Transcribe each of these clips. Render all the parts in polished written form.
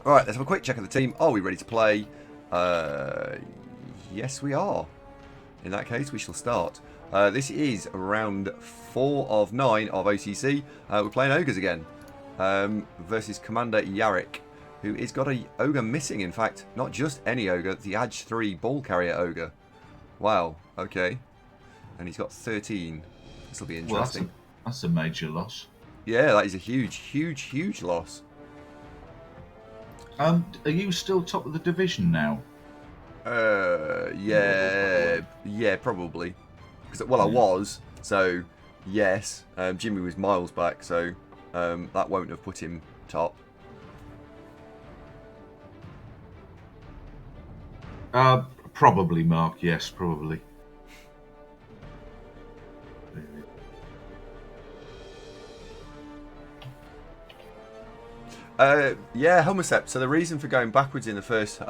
Alright, let's have a quick check of the team. Are we ready to play? Yes, we are. In that case, we shall start. This is round 4 of 9 of OCC. We're playing Ogres again. Versus Commander Yarrick, who has got a Ogre missing, in fact. Not just any Ogre, the Edge 3 Ball Carrier Ogre. Wow, okay. And he's got 13. This will be interesting. Well, that's a major loss. Yeah, that is a huge loss. Are you still top of the division now? Yeah, probably. Because I was. So, yes. Jimmy was miles back, so that won't have put him top. Probably, Mark. Yes, probably. Yeah, Homocept. So the reason for going backwards in the first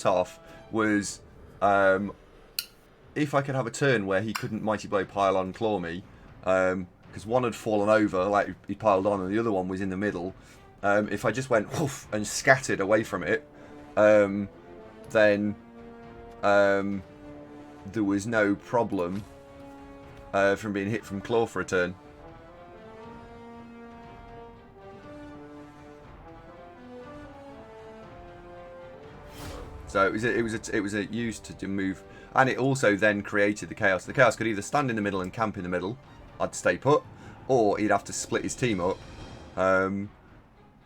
half was if I could have a turn where he couldn't Mighty Blow pile on claw me, because one had fallen over, like he piled on, and the other one was in the middle. If I just went whoof and scattered away from it, then there was no problem from being hit from claw for a turn. So it was used to move, and it also then created the chaos. The chaos could either stand in the middle and camp in the middle, I'd stay put, or he'd have to split his team up,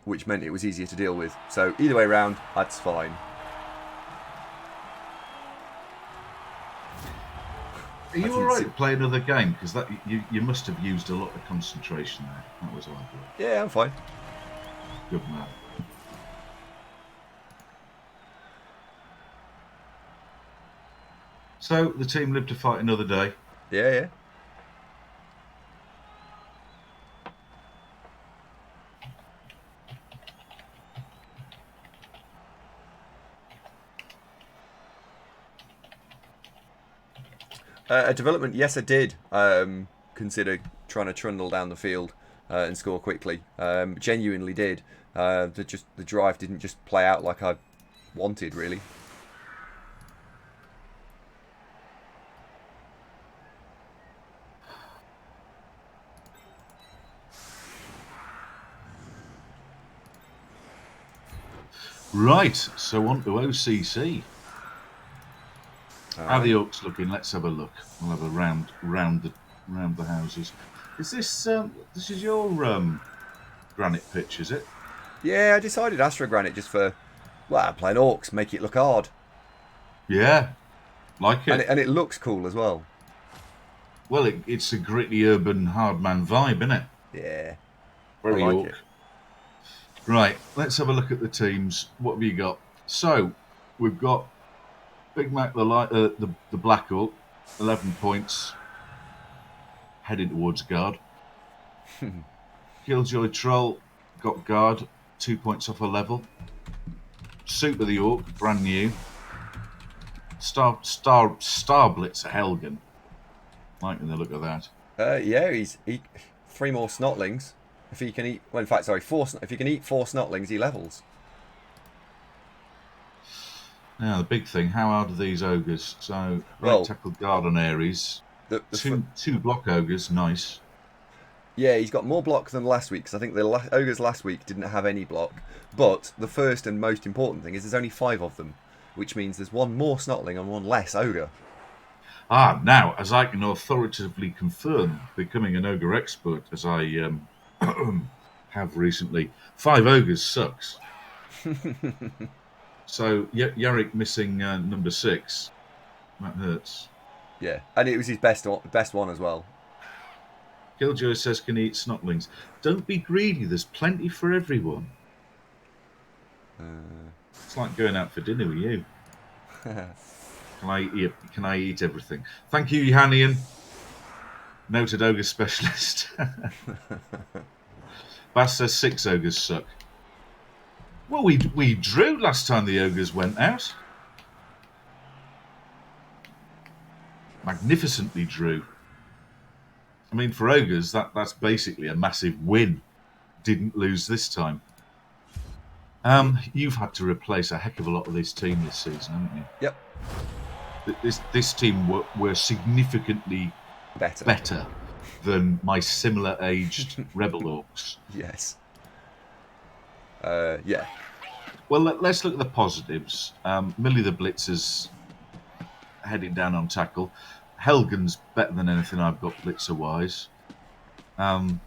which meant it was easier to deal with. So either way around, that's fine. Are you all right playing another game? Because that you must have used a lot of concentration there. That was hard work. Yeah, I'm fine. Good man. So the team lived to fight another day. Yeah. A development, yes, I did consider trying to trundle down the field and score quickly. Genuinely did. The drive didn't just play out like I wanted, really. Right, so on to OCC. How are the Orcs looking? Let's have a look. We'll have a round the houses. Is this this is your granite pitch? Is it? Yeah, I decided Astro Granite just for playing Orcs, make it look hard. Yeah, like it. And it looks cool as well. Well, it's a gritty urban hardman vibe, isn't it? Yeah, Very I like Orc. it. Right, let's have a look at the teams. What have you got? So, we've got Big Mac, the Black Orc, 11 points, heading towards guard. Killjoy Troll got guard, 2 points off a level. Super the Orc, brand new. Star Blitzer Helgen. Liking the look of that. Yeah, he's 3 more snotlings. If he can eat, well, in fact, sorry, 4. If he can eat 4 snotlings, he levels. Now the big thing: how hard are these ogres? So, Well, tackle guard on Ares. Two block ogres, nice. Yeah, he's got more block than last week, because I think the ogres last week didn't have any block. But the first and most important thing is there's only 5 of them, which means there's 1 more snotling and 1 less ogre. Now, as I can authoritatively confirm, becoming an ogre expert, as I have recently, 5 ogres sucks. So Yarrick missing number 6, that hurts. Yeah, and it was his best one as well. Killjoy says can eat snotlings. Don't be greedy. There's plenty for everyone. It's like going out for dinner with you. Can I eat everything? Thank you, Johannian. Noted ogre specialist. Bass says 6 ogres suck. Well, we drew last time the ogres went out. Magnificently drew. I mean, for ogres, that's basically a massive win. Didn't lose this time. You've had to replace a heck of a lot of this team this season, haven't you? Yep. This team were significantly better than my similar aged Rebel Orcs. Yes. Yeah. Well, let's look at the positives. Millie the Blitzer's heading down on tackle. Helgen's better than anything I've got blitzer-wise. And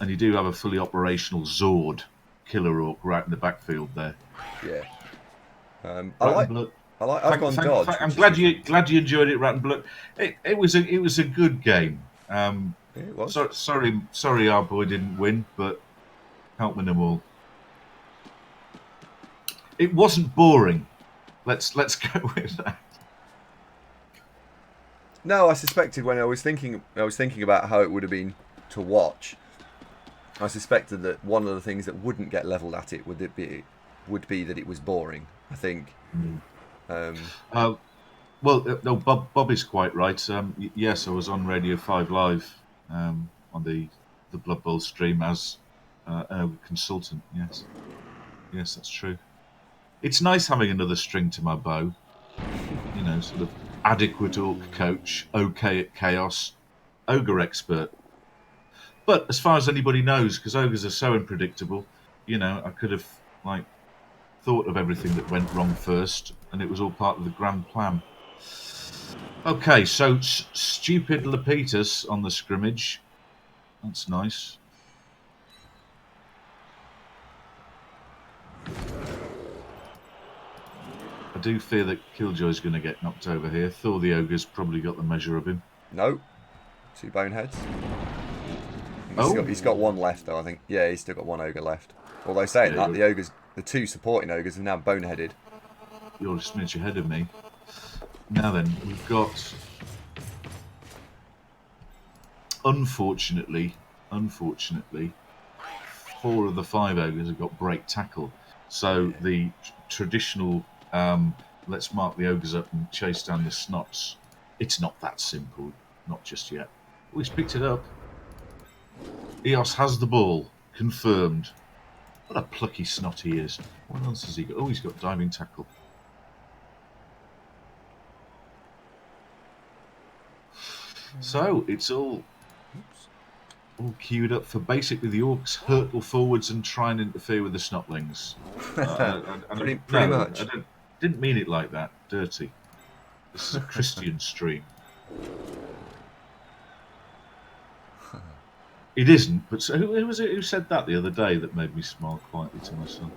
you do have a fully operational Zord killer orc right in the backfield there. Yeah. I've gone dodge. I'm glad you enjoyed it, Rat and Blood. It was a good game. It was. Sorry, our boy didn't win, but can't win them all. It wasn't boring. Let's go with that. No, I suspected when I was thinking about how it would have been to watch. I suspected that one of the things that wouldn't get levelled at it would be that it was boring. I think. Well, no, Bob is quite right. Yes, I was on Radio 5 Live on the Blood Bowl stream as a consultant. Yes, that's true. It's nice having another string to my bow. You know, sort of adequate orc coach, okay at chaos, ogre expert. But as far as anybody knows, because ogres are so unpredictable, you know, I could have thought of everything that went wrong first, and it was all part of the grand plan. Okay, so stupid Lapetus on the scrimmage. That's nice. I do fear that Killjoy's going to get knocked over here. Thor the Ogre's probably got the measure of him. No. 2 boneheads. He's got one left, though, I think. Yeah, he's still got 1 ogre left. Although saying that, the 2 supporting ogres have now boneheaded. You're a smidge ahead of me. Now then, we've got... Unfortunately, 4 of the 5 ogres have got break tackle. So the traditional... let's mark the ogres up and chase down the snots. It's not that simple. Not just yet. Oh, he's picked it up. Eos has the ball. Confirmed. What a plucky snot he is. What else has he got? Oh, he's got diving tackle. So, it's all queued up for basically the orcs hurtle forwards and try and interfere with the snotlings. Pretty much. I didn't mean it like that. Dirty. This is a Christian stream. It isn't, but so who was it who said that the other day that made me smile quietly to myself?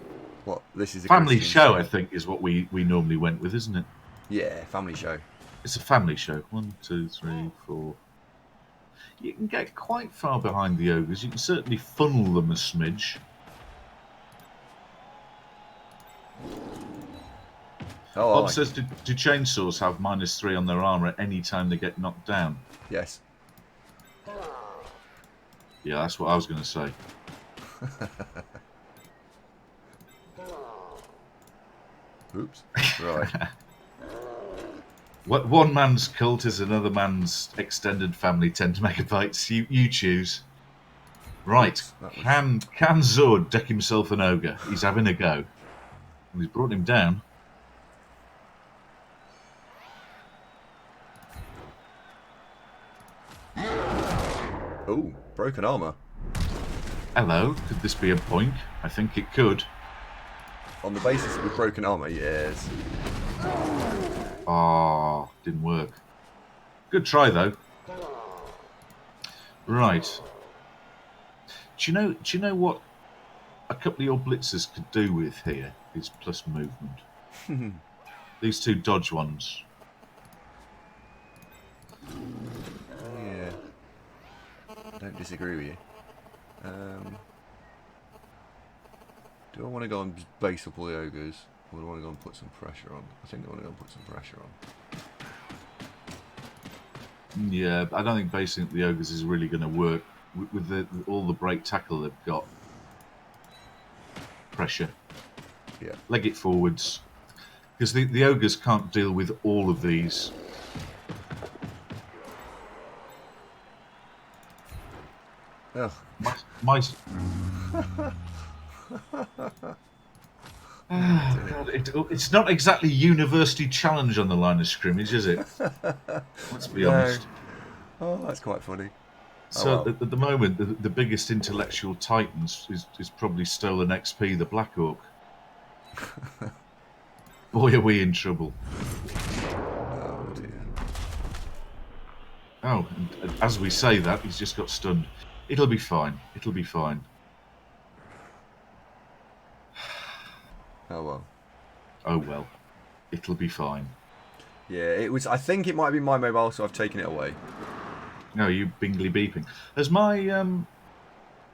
What? This is a family Christian show, stream. I think, is what we normally went with, isn't it? Yeah, family show. It's a family show. 1, 2, 3, 4. You can get quite far behind the ogres. You can certainly funnel them a smidge. Bob says, do chainsaws have -3 on their armour at any time they get knocked down? Yes. Yeah, that's what I was going to say. Oops. Right. What one man's cult is another man's extended family 10 megabytes. You choose. Right. Can Zord deck himself an ogre? He's having a go. He's brought him down. Oh, broken armour. Hello, could this be a point? I think it could. On the basis of broken armour, yes. Oh, didn't work. Good try though. Right. Do you know what a couple of your blitzers could do with here is plus movement. These 2 dodge ones. Yeah. Don't disagree with you. Do I want to go and base up all the ogres, or do I want to go and put some pressure on? I think I want to go and put some pressure on. Yeah, I don't think basing up the ogres is really going to work with all the break tackle they've got. Pressure. Yeah. Leg it forwards. Because the ogres can't deal with all of these. Ugh. My God, it's not exactly university challenge on the line of scrimmage, is it? Let's be No. honest. Oh, that's quite funny. Oh, So well. at the moment, the biggest intellectual titans is probably Stolen XP, the Black Orc. Boy, are we in trouble. Oh, dear. Oh, and as we say that, he's just got stunned. It'll be fine. It'll be fine. Oh, well. Oh, well. It'll be fine. Yeah, it was. I think it might be my mobile, so I've taken it away. No, you bingly beeping. Has my... Hang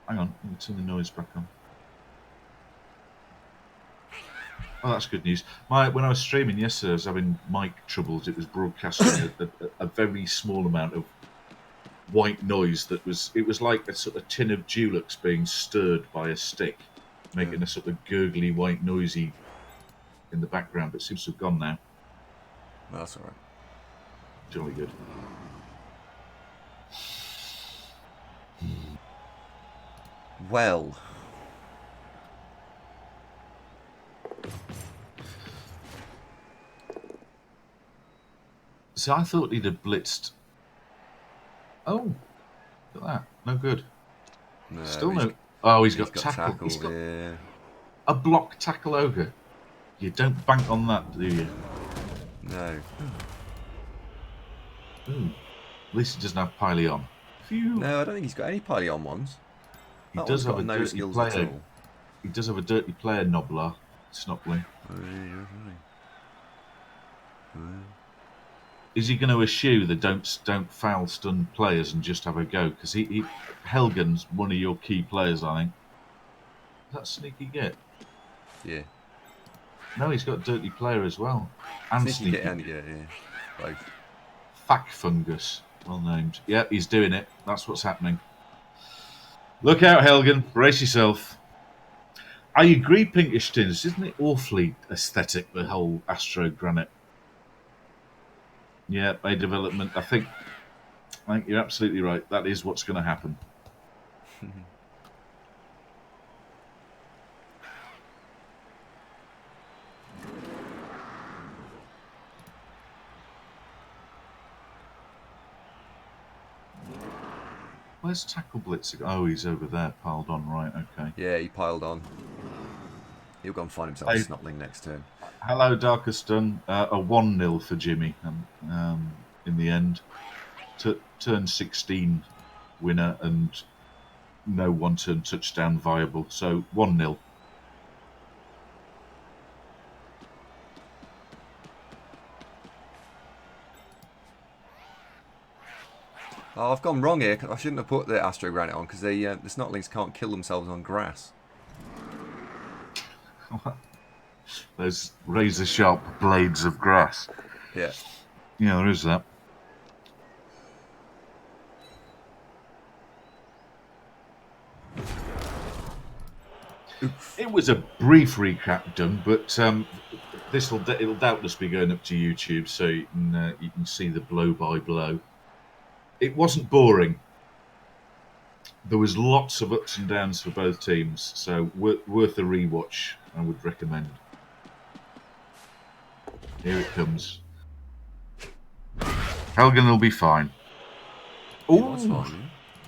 on, let me turn the noise back on. Oh, that's good news. When I was streaming yesterday, I was having mic troubles. It was broadcasting a very small amount of white noise it was like a sort of tin of Dulux being stirred by a stick, making a sort of gurgly white noisy in the background, but it seems to have gone now. Well, that's alright. Jolly good. Well. So I thought he'd have blitzed. Oh, look at that. No good. No, Still no. Oh, he's got tackled. tackle. He's got Yeah. a block tackle ogre. You don't bank on that, do you? No. Ooh. At least he doesn't have Piley on. Phew. No, I don't think he's got any piley on ones. He That does one's have got a no dirty skills player. at all. He does have a dirty player, Nobler. Snotley. Is he going to eschew the don't foul stun players and just have a go? Because Helgen's one of your key players, I think. Is that sneaky get? Yeah. No, he's got dirty player as well. And sneaky get and yeah. Both. Fack fungus. Well named. Yeah, he's doing it. That's what's happening. Look out, Helgen. Brace yourself. I agree, Pinkish Tins. Isn't it awfully aesthetic, the whole Astro Granite? Yeah, by development. I think you're absolutely right. That is what's going to happen. Where's Tackle Blitz? Oh, he's over there, piled on. Right, okay. Yeah, he piled on. He'll go and find himself a Snotling next turn. Hello, Darkest Done. A 1-0 for Jimmy in the end. Turn 16 winner and no one-turn touchdown viable. So 1-0. Oh, I've gone wrong here. I shouldn't have put the Astro Granite on because the Snotlings can't kill themselves on grass. Those razor-sharp blades of grass. Yeah. Yeah, there is that. Oof. It was a brief recap done, but it'll doubtless be going up to YouTube, so you can see the blow by blow. It wasn't boring. There was lots of ups and downs for both teams, so worth a rewatch. I would recommend. Here it comes. Helgen will be fine. Oh, Yeah.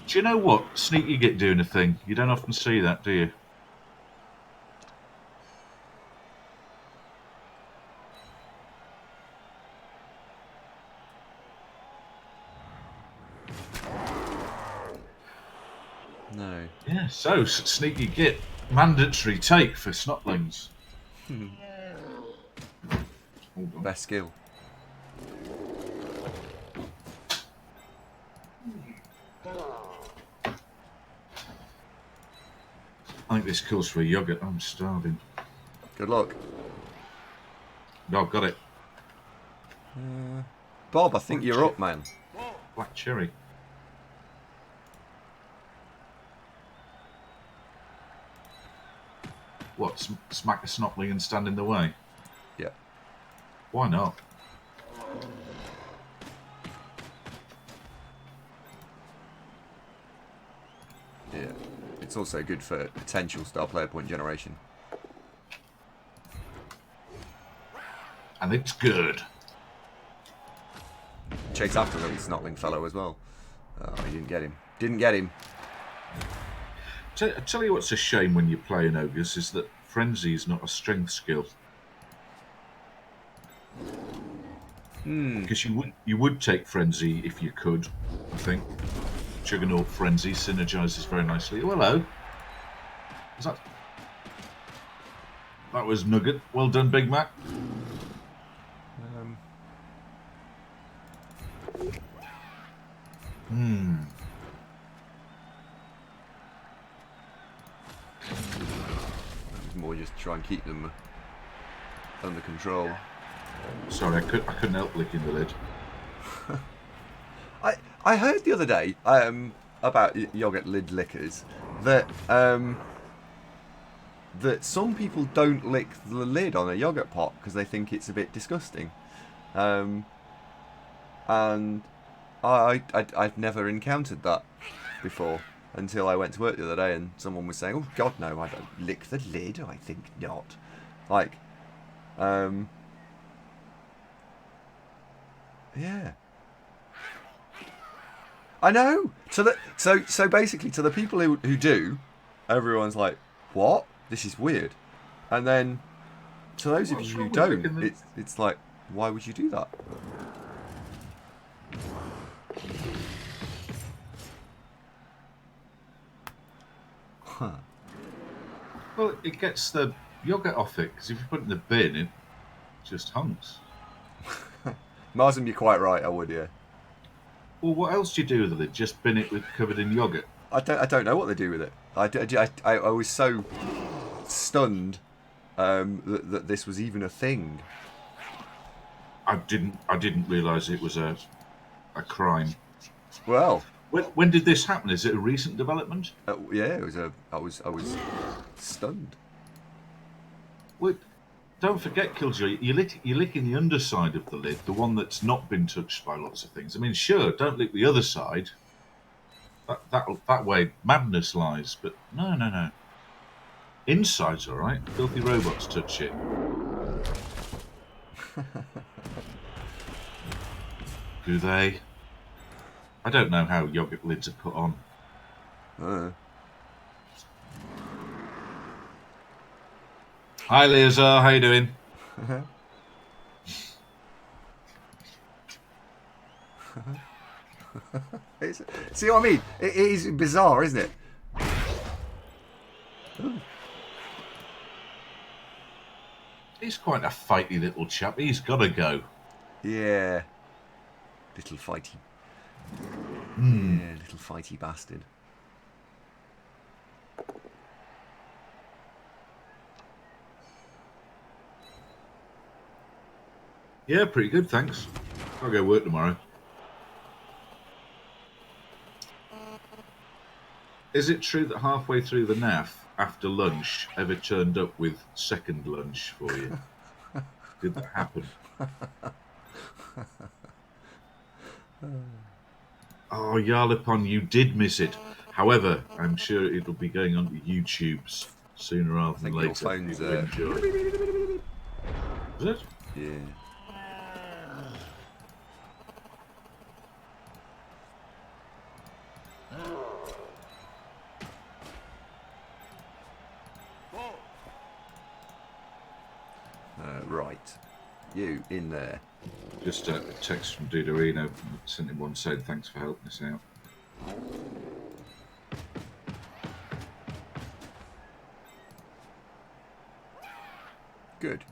do you know what? Sneaky Git doing a thing. You don't often see that, do you? No. Yeah, so Sneaky Git, mandatory take for Snotlings. Best skill. I think this calls for a yogurt. I'm starving. Good luck. No, got it. Bob, I think you're up, man. Black cherry. What, smack a Snotling and stand in the way? Yeah. Why not? Yeah. It's also good for potential star player point generation. And it's good. Chase after the little snotling fellow as well. Oh, he didn't get him. Didn't get him. I tell you what's a shame when you're playing Ogres is that Frenzy is not a strength skill. Because you would take Frenzy if you could, I think. Juggernaut Frenzy synergizes very nicely. Oh, hello. That was Nugget. Well done, Big Mac. More just try and keep them under control. Sorry, I couldn't help licking the lid. I heard the other day about yogurt lid lickers that that some people don't lick the lid on a yogurt pot because they think it's a bit disgusting, and I've never encountered that before until I went to work the other day and someone was saying, "Oh God, no, I don't lick the lid. I think not." Like, yeah. I know. So basically, to the people who do, everyone's like, "What? This is weird." And then to those of you who don't, it's like, why would you do that? Huh. Well, it gets the yogurt off it, because if you put it in the bin, it just hunks. Marsden, you're quite right. I would, yeah. Well, what else do you do with the lid? Just bin it covered in yogurt? I don't know what they do with it. I was so stunned that this was even a thing. I didn't realise it was a crime. Well, when did this happen? Is it a recent development? Yeah, it was I was stunned. Well, don't forget, Killjoy, you're licking the underside of the lid, the one that's not been touched by lots of things. I mean, sure, don't lick the other side. That way madness lies, but no. Inside's all right. Filthy robots touch it. Do they? I don't know how yogurt lids are put on. Hi, Leazar. How you doing? See what I mean? It is bizarre, isn't it? Ooh. He's quite a fighty little chap. He's got to go. Yeah. Little fighty. Yeah, little fighty bastard. Yeah, pretty good, thanks. I'll go work tomorrow. Is it true that halfway through the NAF, after lunch, ever turned up with second lunch for you? Did that happen? Oh, Yarlipon, you did miss it. However, I'm sure it'll be going on to YouTube's sooner rather than later. Your phone's enjoy. Is it? Yeah. Right. You in there. Just a text from Dudorino. Sent him one saying thanks for helping us out. Good.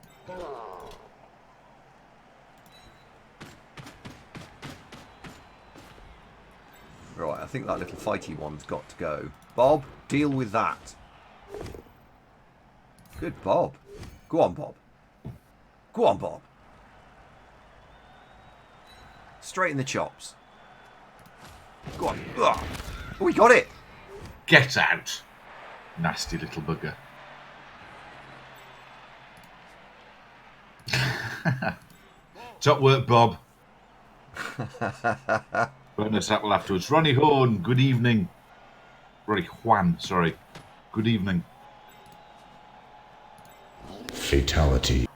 Right, I think that little fighty one's got to go. Bob, deal with that. Good, Bob. Go on, Bob. Go on, Bob. Straight in the chops. Go on. Ugh. Oh, we got it. Get out. Nasty little bugger. Top work, Bob. Bonus apple afterwards. Ronnie Horn, good evening. Juan, sorry. Good evening. Fatality.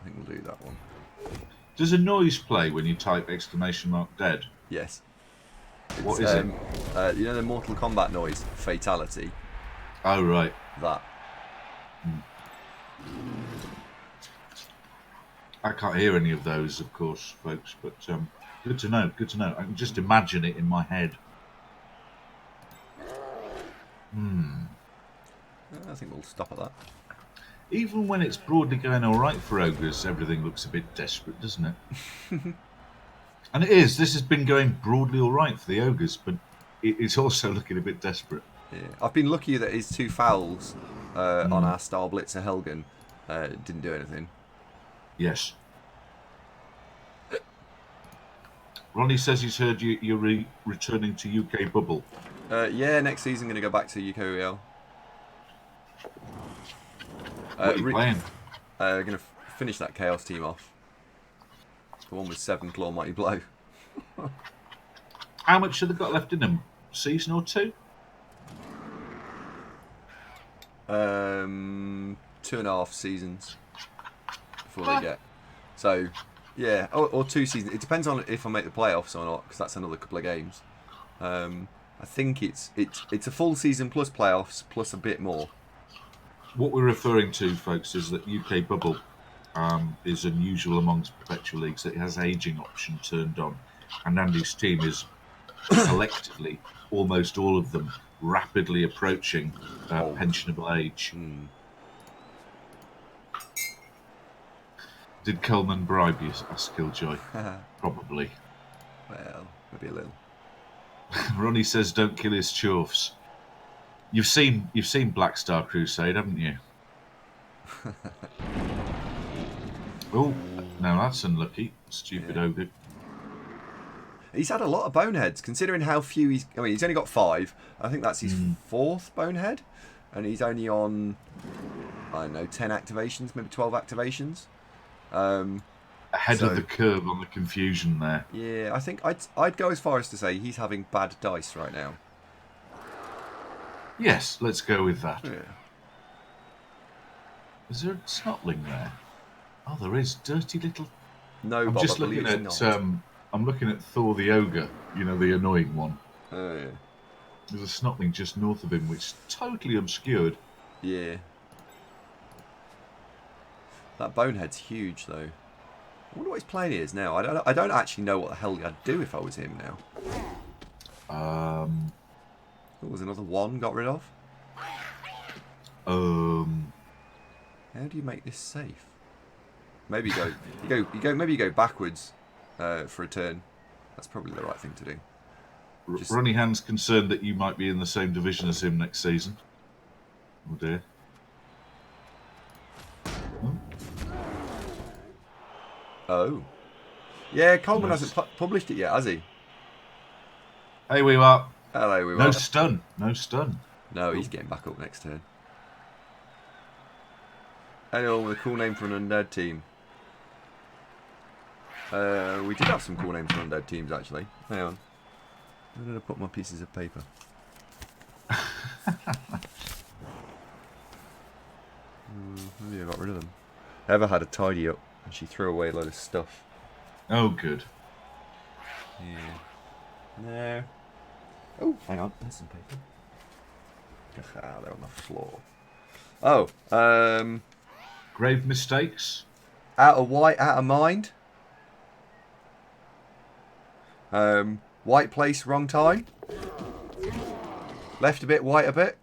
I think we'll do that one. Does a noise play when you type !dead? Yes. What is it? You know the Mortal Kombat noise, fatality. Oh, right. That. I can't hear any of those, of course, folks, but good to know, good to know. I can just imagine it in my head. I think we'll stop at that. Even when it's broadly going all right for Ogres, everything looks a bit desperate, doesn't it? And it is. This has been going broadly all right for the Ogres, but it's also looking a bit desperate. Yeah. I've been lucky that his 2 fouls on our star blitzer Helgen didn't do anything. Yes. Ronnie says he's heard you're returning to UK Bubble. Yeah, next season going to go back to UKOEL. What are you playing? Going to finish that Chaos team off. The one with 7 Claw Mighty Blow. How much have they got left in them? Season or 2? 2.5 seasons before they get. So, yeah, or 2 seasons. It depends on if I make the playoffs or not, because that's another couple of games. I think it's a full season plus playoffs plus a bit more. What we're referring to, folks, is that UK Bubble is unusual amongst perpetual leagues. That it has aging option turned on, and Andy's team is collectively, almost all of them, rapidly approaching pensionable age. Did Coleman bribe you? Asked Killjoy. Probably. Well, maybe a little. Ronnie says, "Don't kill his chuffs." You've seen Black Star Crusade, haven't you? Oh, no, that's unlucky. Stupid ogre. He's had a lot of boneheads, considering how few he's... I mean, he's only got 5. I think that's his 4th bonehead. And he's only on, I don't know, 10 activations, maybe 12 activations. Ahead of the curve on the confusion there. Yeah, I think I'd go as far as to say he's having bad dice right now. Yes, let's go with that. Yeah. Is there a snotling there? Oh, there is. Dirty little... No, I'm Bob, just I looking believe it's at... not. I'm looking at Thor the Ogre, you know, the annoying one. Oh, yeah. There's a snotling just north of him, which is totally obscured. Yeah. That bonehead's huge, though. I wonder what his plan is now. I don't actually know what the hell I'd do if I was him now. Oh, was another 1 got rid of? How do you make this safe? Maybe you go backwards for a turn. That's probably the right thing to do. Ronnie Hand's concerned that you might be in the same division as him next season. Oh dear. Oh. Yeah, Coleman hasn't published it yet, has he? Hey, we are. Hello, we No are. stun. No stun. No, he's getting back up next turn. Anyone with a cool name for an undead team? We did have some cool names for undead teams, actually. Hang on. Where did I put my pieces of paper? Maybe I got rid of them. Eva had a tidy up and she threw away a load of stuff. Oh, good. Yeah. No. Oh, hang on. There's some paper. Ah, they're on the floor. Oh, Grave mistakes. out of white, out of mind. White place, wrong time. Left a bit, white a bit.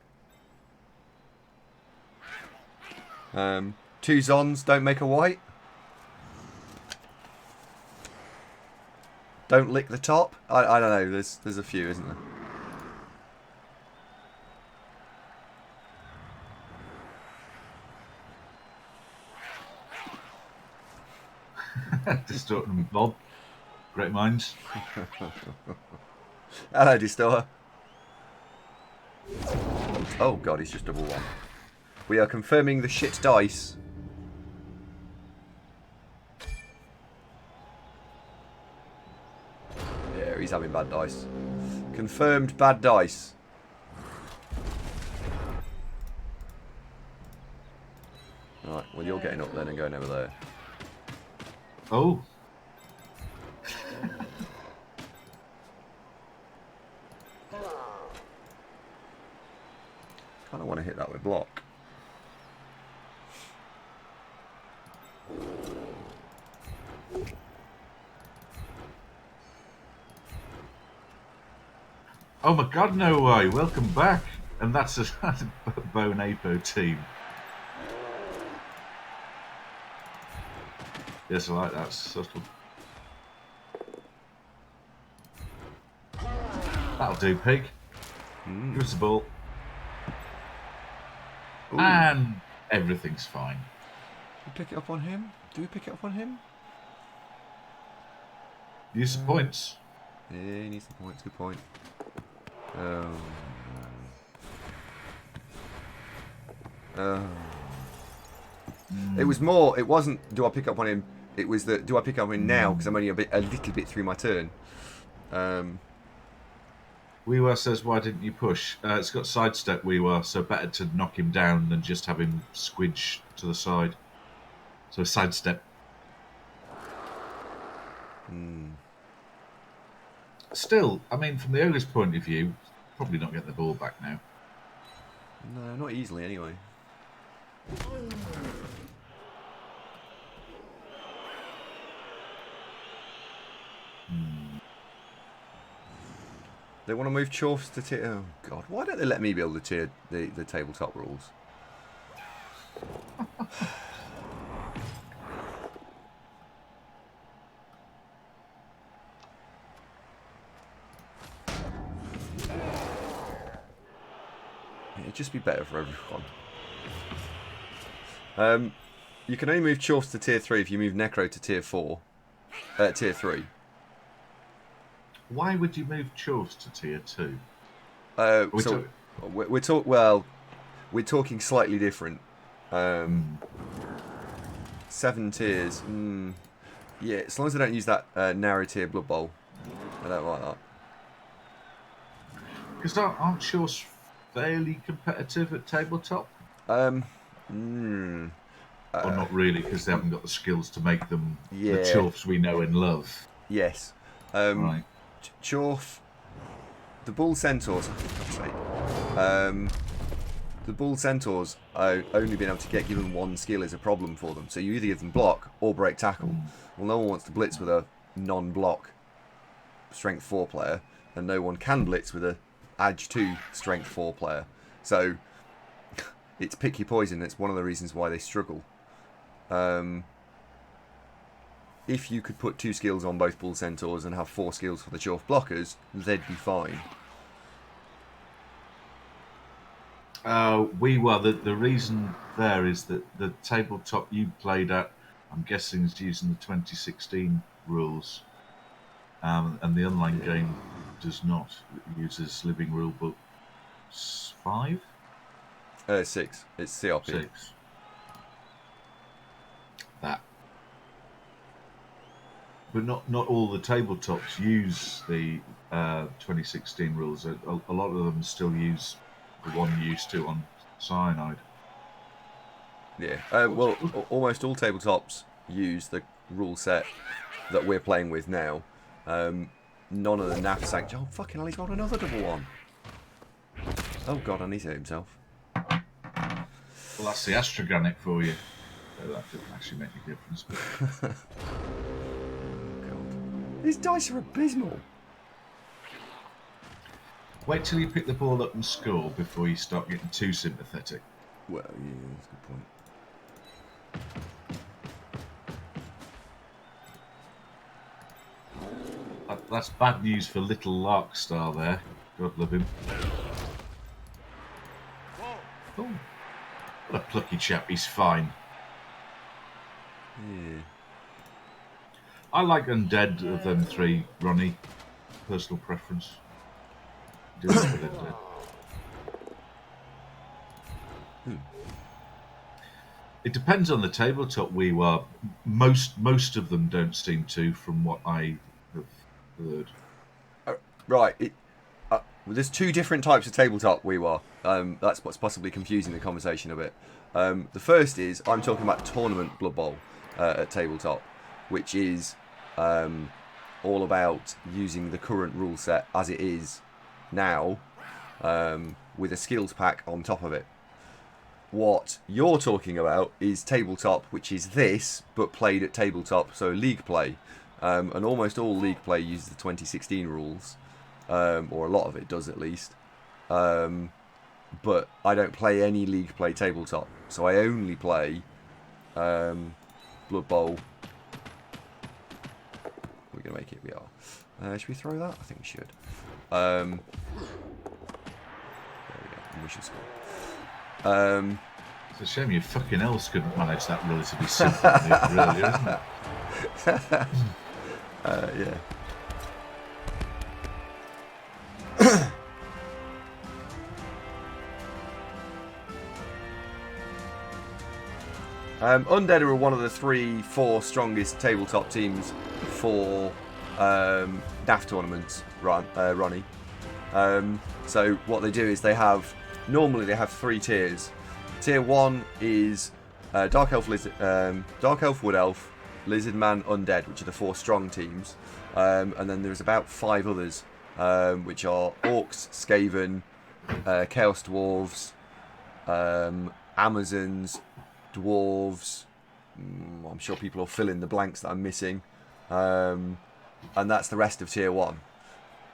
2 Zons, don't make a white. Don't lick the top. I don't know. There's a few, isn't there? Distorting Bob. Great minds. Hello, Distor. Oh god, he's just double 1. We are confirming the shit dice. Yeah, he's having bad dice. Confirmed bad dice. Right, well you're getting up then and going over there. Oh. Kind of want to hit that with block. Oh my God, no way. Welcome back. And that's a Bone Apo team. Yes, I like that. Subtle. That'll do, pig. Give us the ball. Ooh. And everything's fine. Do we pick it up on him? Do we pick it up on him? Use the points. Yeah, he needs the points. Good point. Oh. It was more. It wasn't. Do I pick up on him? It was that. Do I pick up on him now? Because I'm only a little bit through my turn. Weewa says, "Why didn't you push?" It's got sidestep. Weewa, so better to knock him down than just have him squidge to the side. So sidestep. Still, I mean, from the Ogres' point of view, probably not getting the ball back now. No, not easily anyway. They want to move Chorfs to tier. Oh God, why don't they let me build the tabletop rules? It'd just be better for everyone. You can only move Chorfs to tier 3 if you move Necro to tier 4. Tier 3. Why would you move Chorfs to tier 2? We're talking slightly different. 7 tiers. Yeah, as long as I don't use that narrow tier Blood Bowl. I don't like that. Because aren't Chorfs fairly competitive at tabletop? Or not really, because they haven't got the skills to make them Yeah. the Chorfs we know and love. Yes. Right. Chorf. The Bull Centaurs. For God's sake. The Bull Centaurs only being able to get given one skill is a problem for them. So you either give them block or break tackle. Well, no one wants to blitz with a non-block strength 4 player, and no one can blitz with a Edge 2 strength 4 player. So it's pick your poison. It's one of the reasons why they struggle. If you could put 2 skills on both Bull Centaurs and have 4 skills for the Chorf blockers, they'd be fine. The reason there is that the tabletop you played at, I'm guessing, is using the 2016 rules, and the online game does not. It uses Living Rule Book 5? 6. It's CRP. 6. That. But not all the tabletops use the 2016 rules. A lot of them still use the one you used to on Cyanide. Yeah. Almost all tabletops use the rule set that we're playing with now. None of the NAF sanction. Oh, fucking hell, he's got another double one. Oh, God, I need to hit himself. Well, that's the Astrogranite for you. So that doesn't actually make a difference. But... God. These dice are abysmal. Wait till you pick the ball up and score before you start getting too sympathetic. Well, yeah, that's a good point. That's bad news for little Larkstar there. God love him. Oh, what a plucky chap. He's fine. Yeah. I like Undead of them 3, Ronnie. Personal preference. Do it with Undead. It depends on the tabletop we were. Most of them don't seem to, from what I have heard. Right. there's two different types of tabletop we were. That's what's possibly confusing the conversation a bit. The first is I'm talking about tournament Blood Bowl at tabletop, which is all about using the current rule set as it is now, with a skills pack on top of it. What you're talking about is tabletop, which is this, but played at tabletop, so league play. And almost all league play uses the 2016 rules, or a lot of it does at least. But I don't play any league play tabletop, so I only play Blood Bowl. We're going to make it, we are. Should we throw that? I think we should. There we go, and we should score. It's a shame you fucking else couldn't manage that relatively simply, really, isn't it? Yeah. Undead are one of the 3-4 strongest tabletop teams for DAF tournaments, Ronnie. So what they do is normally they have 3 tiers. Tier 1 is Dark Elf, Wood Elf, Lizard Man, Undead, which are the 4 strong teams. And then there's about 5 others, which are Orcs, Skaven, Chaos Dwarves, Amazons, Dwarves. I'm sure people will fill in the blanks that I'm missing. And that's the rest of Tier 1.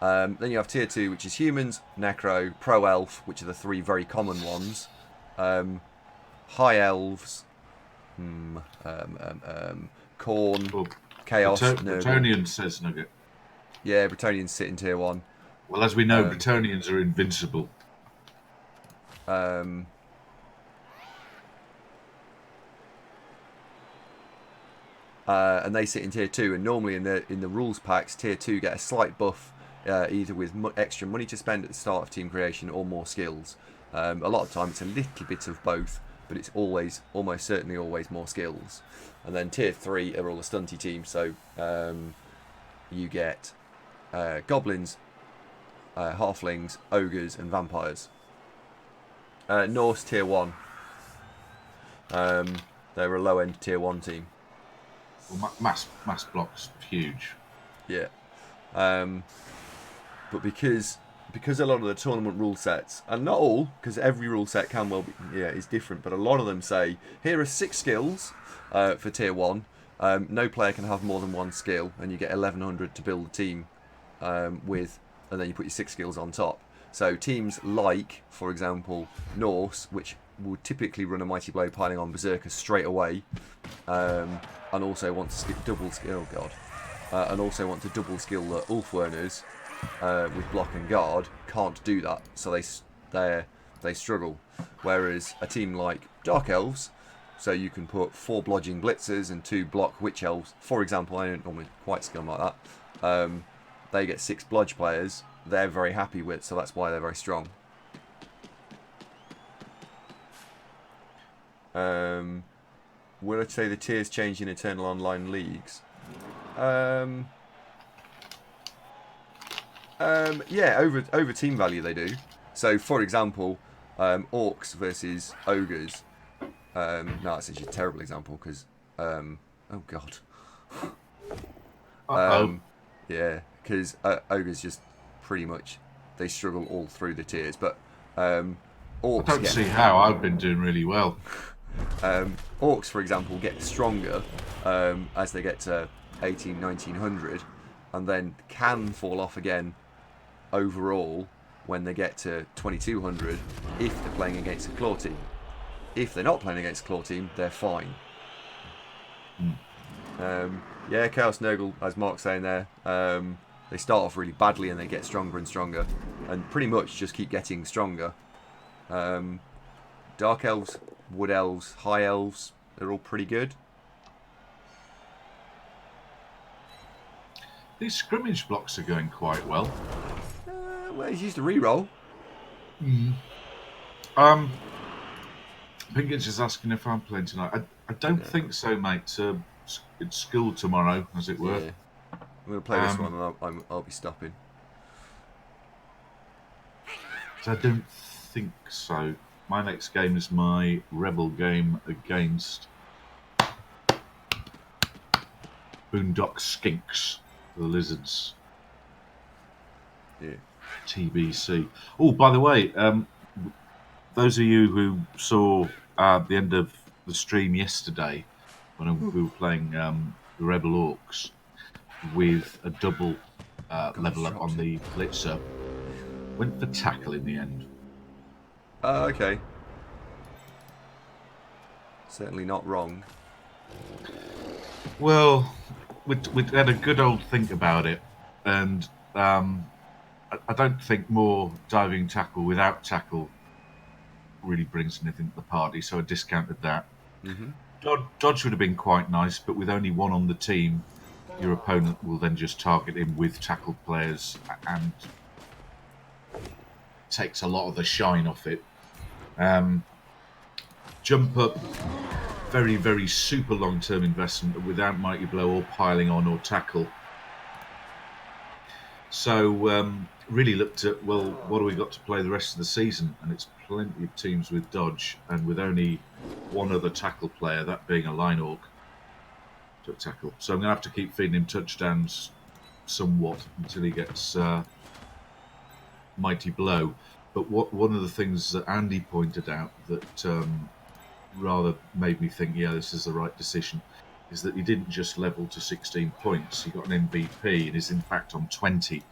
Then you have Tier 2, which is Humans, Necro, Pro Elf, which are the 3 very common ones. High Elves, Khorne, Chaos, Bretonnian says Nugget. Yeah, Bretonnians sit in Tier 1. Well, as we know, Bretonnians are invincible. And they sit in Tier 2, and normally in the rules packs, Tier 2 get a slight buff, either with extra money to spend at the start of team creation or more skills. A lot of time it's a little bit of both, but it's almost certainly always more skills. And then Tier 3 are all the stunty teams, so you get goblins, halflings, ogres, and vampires. Norse Tier 1. They're a low-end Tier 1 team. Well, mass blocks huge. Yeah, but because a lot of the tournament rule sets, and not all, because every rule set can well be, is different, but a lot of them say here are 6 skills for Tier 1. No player can have more than 1 skill, and you get 1100 to build a team with, and then you put your 6 skills on top. So teams like, for example, Norse, which would typically run a Mighty Blow piling on Berserker straight away, and also want to double skill. And also want to double skill the Ulfwerners with block and guard, can't do that, so they struggle. Whereas a team like Dark Elves, so you can put 4 blodging blitzers and 2 block witch elves, for example. I don't normally quite skill them like that. They get 6 blodge players. They're very happy with, so that's why they're very strong. Would I say the tiers change in Eternal Online leagues? Yeah, over team value they do. So, for example, Orcs versus Ogres. No, that's actually a terrible example because, oh god. Yeah, because Ogres just pretty much, they struggle all through the tiers. But Orcs I don't see how. I've been doing really well. Orcs, for example, get stronger as they get to 1900, and then can fall off again overall when they get to 2200 if they're playing against a claw team. If they're not playing against a claw team, they're fine. Yeah, Chaos Nurgle, as Mark's saying there, they start off really badly and they get stronger and stronger, and pretty much just keep getting stronger. Dark Elves, Wood Elves, High Elves, they're all pretty good. These scrimmage blocks are going quite well. Well, he's used a reroll. Pinkins is asking if I'm playing tonight. I don't think so, mate. It's school tomorrow, as it were. Yeah. I'm going to play this one and I'll be stopping. I don't think so. My next game is my Rebel game against Boondock Skinks, the Lizards. Yeah. TBC. Oh, by the way, those of you who saw the end of the stream yesterday when we were playing the Rebel Orcs with a double level up on the Blitzer, went for tackle in the end. Okay. Certainly not wrong. Well, we had a good old think about it, and I don't think more diving tackle without tackle really brings anything to the party, so I discounted that. Mm-hmm. Dodge would have been quite nice, but with only one on the team, your opponent will then just target him with tackled players and takes a lot of the shine off it. Jump up, very, very super long-term investment without Mighty Blow or piling on or tackle. So really looked at, well, what do we got to play the rest of the season? And it's plenty of teams with Dodge and with only one other tackle player, that being a line orc, to tackle. So I'm going to have to keep feeding him touchdowns somewhat until he gets Mighty Blow. But one of the things that Andy pointed out that rather made me think, yeah, this is the right decision, is that he didn't just level to 16 points. He got an MVP and is in fact on 20.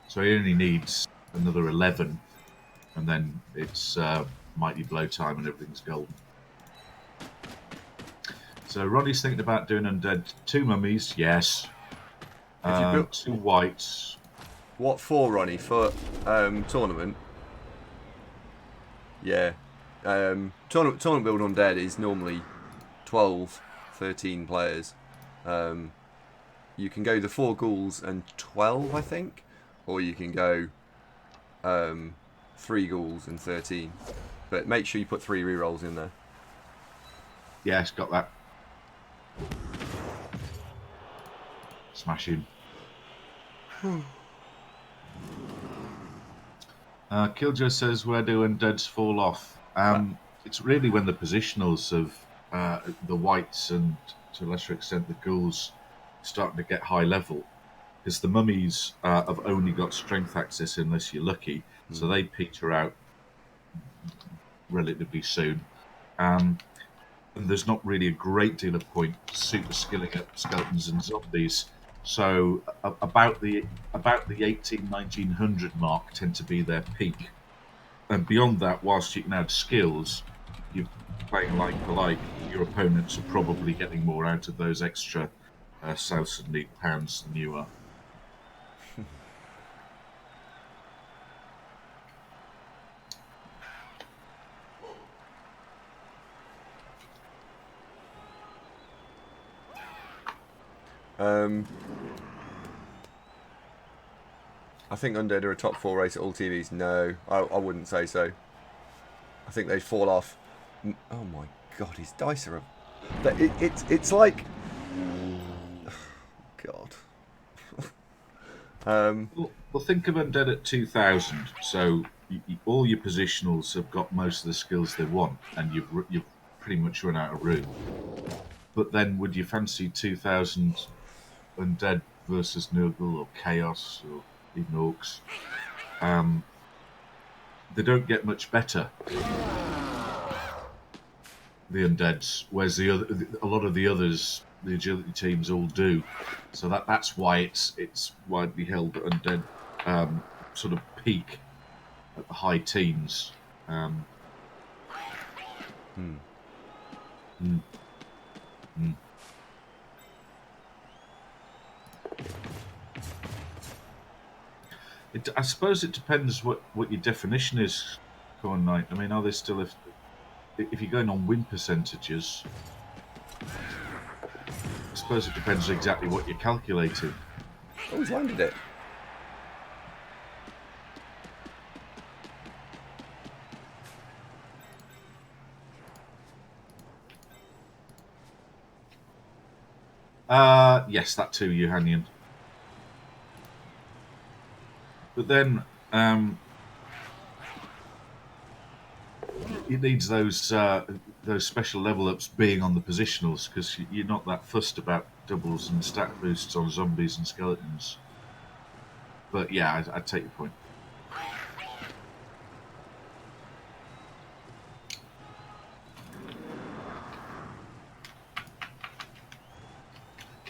So he only needs another 11, and then it's Mighty Blow time and everything's golden. So Ronnie's thinking about doing undead. 2 mummies, yes. If you built 2 whites. what for, Ronnie? For tournament? Yeah. Tournament build undead is normally 12, 13 players. You can go the 4 ghouls and 12, I think, or you can go 3 ghouls and 13. But make sure you put 3 rerolls in there. Yes, got that. Smashing. Killjoy says, where do undeads fall off? It's really when the positionals of the whites and to a lesser extent the ghouls starting to get high level, because the mummies have only got strength access unless you're lucky, so they peter out relatively soon. And there's not really a great deal of point super skilling up skeletons and zombies. So about the 1900 mark tend to be their peak. And beyond that, whilst you can add skills, you're playing like for like, your opponents are probably getting more out of those extra South and League pounds than you are. I think undead are a top 4 race at all TVs. No, I wouldn't say so. I think they fall off. Oh my god, his dice are... It's like... God. Well, think of undead at 2000. So all your positionals have got most of the skills they want, and you've pretty much run out of room. But then, would you fancy 2000 undead versus Nurgle or Chaos or even Orcs? They don't get much better, the undeads, whereas a lot of the others, the agility teams, all do. So that's why it's widely held that undead sort of peak at the high teens. I suppose it depends what your definition is, Corn Knight. I mean, are they still if you're going on win percentages? I suppose it depends exactly what you're calculating. Oh, he's landed it. Yes, that too, Johannian. But then, it needs those special level ups being on the positionals because you're not that fussed about doubles and stat boosts on zombies and skeletons. But yeah, I'd take your point.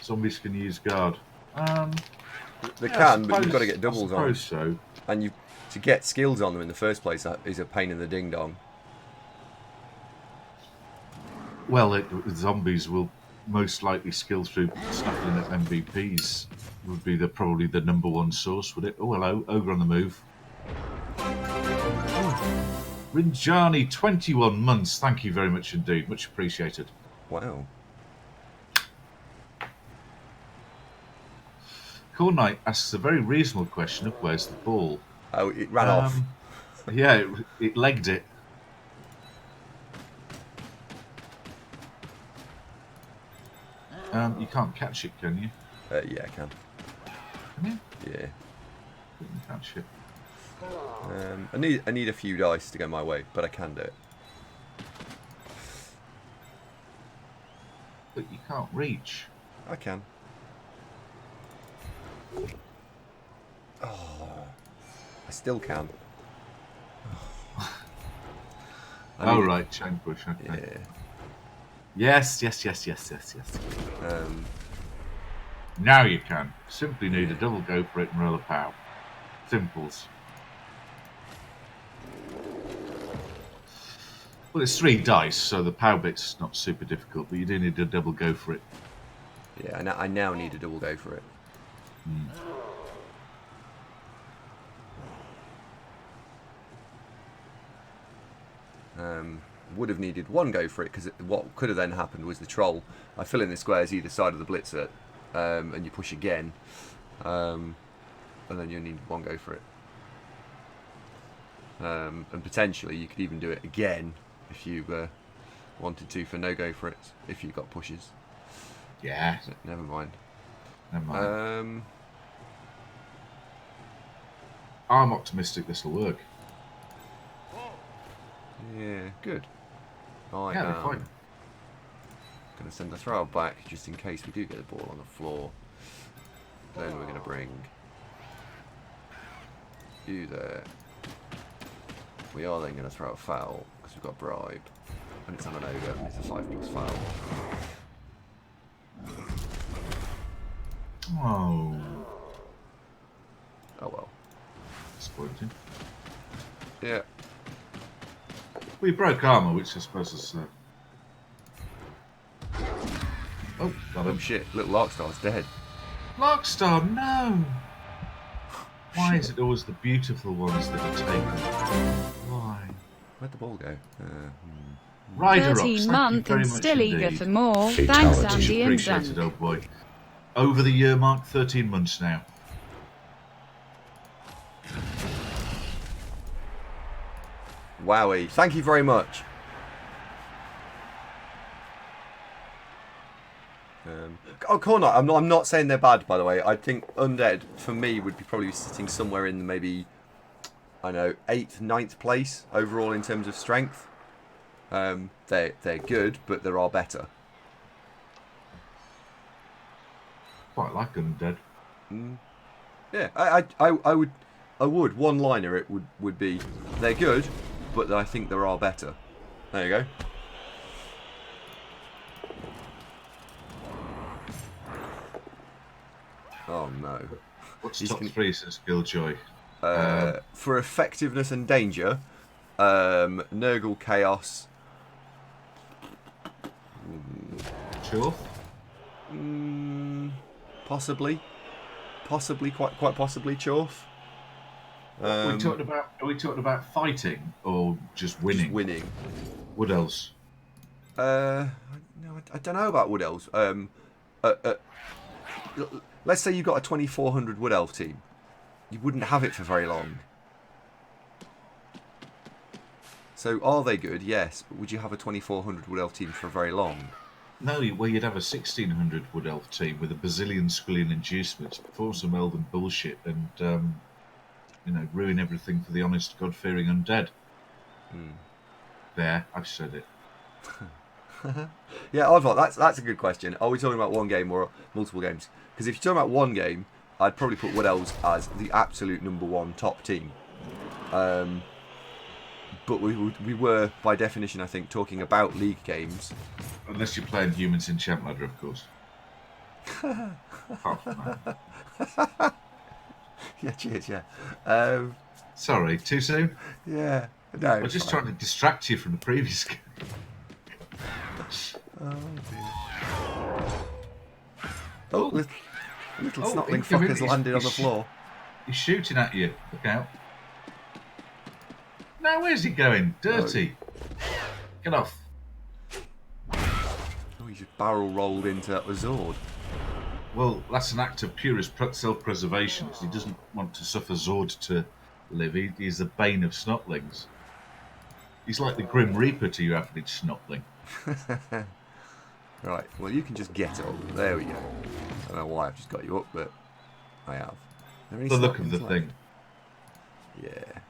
Zombies can use guard. They Yeah, can, but you've got to get doubles on. So. And to get skills on them in the first place is a pain in the ding dong. Well, zombies will most likely skill through snapping at MVPs. Would be probably the number one source, would it? Oh, hello, Ogre on the move. Rinjani, 21 months. Thank you very much indeed. Much appreciated. Wow. Corn Knight asks a very reasonable question of where's the ball? Oh, it ran off. Yeah, it legged it. You can't catch it, can you? Yeah, I can. Can you? Yeah. You can catch it. I need a few dice to go my way, but I can do it. But you can't reach. I can. Oh, I still can. Oh, right, chain push. Okay. Yeah. Yes. Now you can. Simply need a double go for it and roll a pow. Simples. Well, it's 3 dice, so the pow bit's not super difficult, but you do need a double go for it. Yeah, I now need a double go for it. Would have needed 1 go for it, because what could have then happened was the troll. I fill in the squares either side of the blitzer, and you push again, and then you need 1 go for it. And potentially you could even do it again if you wanted to for no go for it, if you got pushes. Yeah. But never mind. I'm optimistic this will work. Yeah, good. I Yeah, they're am fine. going to send the throw back just in case we do get the ball on the floor. Then we're going to bring you there. We are then going to throw a foul because we've got bribe, and it's on an ogre. And it's a 5+ foul. Oh. Oh well. Disappointing. Yeah. We broke armour, which I suppose is... Oh, got Oh him. shit! Little Larkstar's dead. Larkstar, no! Why is it always the beautiful ones that are taken? Why? Where'd the ball go? Rider Rocks, 13 thank month you very and much still indeed. eager for more. Fatality. Thanks, Much Andy and appreciated, Dunk. old boy. Over the year mark, 13 months now. Wowie! Thank you very much. Oh, Corner. I'm not saying they're bad, by the way. I think Undead for me would be probably sitting somewhere in maybe, I don't know, 8th, 9th place overall in terms of strength. They're good, but there are better. Quite like Undead. Yeah, I would one-liner it would be they're good, but I think there are better. There you go. Oh no. What's He's top gonna- 3 since Killjoy? For effectiveness and danger, Nurgle Chaos. Sure. Possibly, quite possibly Chorf. Are we talking about fighting or just winning? Just winning. What else? No, I don't know about Wood Elves. Let's say you got a 2400 Wood Elf team. You wouldn't have it for very long. So are they good? Yes. But would you have a 2400 Wood Elf team for very long? No, well, you'd have a 1600 Wood Elf team with a bazillion squillion inducements, perform some elven bullshit, and ruin everything for the honest, God-fearing undead. There, I've said it. Yeah, I've got that's a good question. Are we talking about one game or multiple games? Because if you're talking about one game, I'd probably put Wood Elves as the absolute number one top team. But we were, by definition, I think, talking about league games. Unless you're playing humans in Champ Ladder, of course. Apart from that. Yeah, cheers, yeah. Sorry, too soon? Yeah, no. I was just trying to distract you from the previous game. Oh, dear. Oh, little snotling incoming. fuckers landed on the floor. He's shooting at you. Look out. Now, where's he going? Dirty. Get off. Oh, he just barrel rolled into a Zord. Well, that's an act of purest self-preservation because he doesn't want to suffer Zord to live. He's the bane of snotlings. He's like the Grim Reaper to your average snotling. Right, well, you can just get up. There we go. I don't know why I've just got you up, but I have. The look of the thing. Yeah.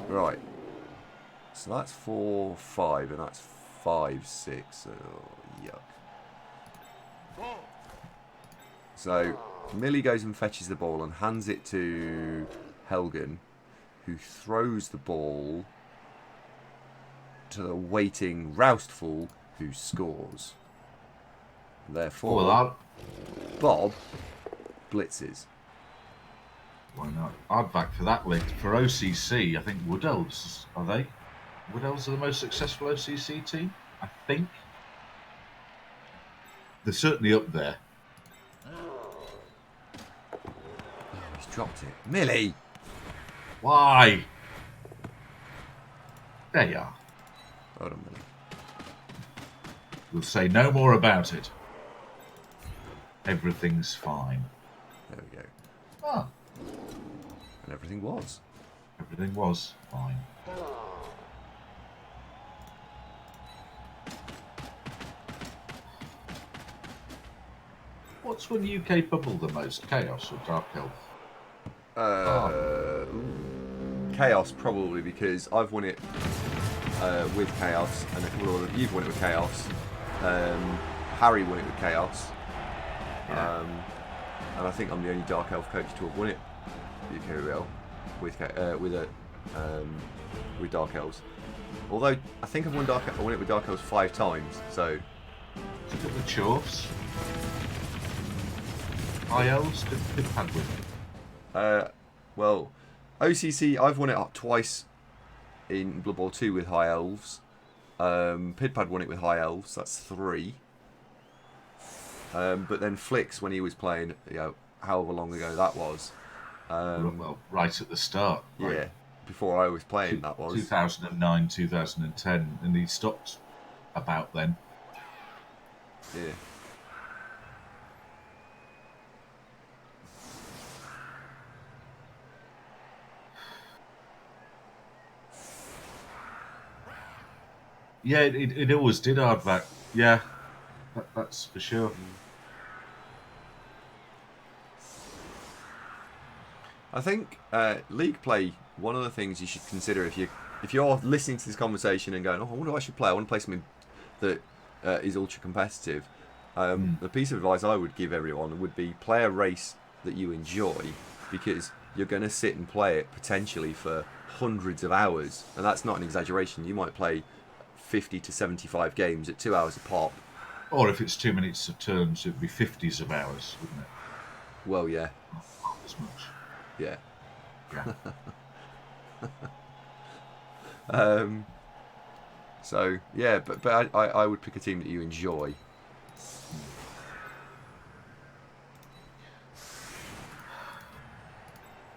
Right. So that's 4, 5, and that's 5, 6. Oh, yuck. So Millie goes and fetches the ball and hands it to Helgen, who throws the ball to the waiting Roustful, who scores. Therefore, Bob blitzes. Why not? I'd back for that link. For OCC, I think Wood Elves, are they? Wood Elves are the most successful OCC team, I think. They're certainly up there. Oh, he's dropped it. Millie! Why? There you are. Hold on, Millie. We'll say no more about it. Everything's fine. There we go. Ah, And everything was. everything was fine. What's won UK Bubble the most? Chaos or Dark Elf? Chaos, probably, because I've won it with Chaos, and you've won it with Chaos. Harry won it with Chaos. Yeah. And I think I'm the only Dark Elf coach to have won it UKRL with Dark Elves. Although I think I won it with Dark Elves 5 times. So Look at the Chorfs. High Elves did Pad win. well, OCC I've won it up twice in Blood Bowl 2 with High Elves. Pidpad won it with High Elves. That's 3. But then Flicks, when he was playing, however long ago that was. Well, right at the start. Right? Yeah, before I was playing, that was 2009, 2010, and he stopped about then. Yeah. Yeah, it always did hardback. Yeah, that's for sure. I think league play. One of the things you should consider if you're listening to this conversation and going, "Oh, I wonder what I should play. I want to play something that is ultra competitive." The piece of advice I would give everyone would be play a race that you enjoy, because you're going to sit and play it potentially for hundreds of hours, and that's not an exaggeration. You might play 50 to 75 games at 2 hours a pop. Or if it's 2 minutes of turns, it'd be 50s of hours, wouldn't it? Well, yeah, Not as much. yeah. Yeah. So yeah, but I would pick a team that you enjoy.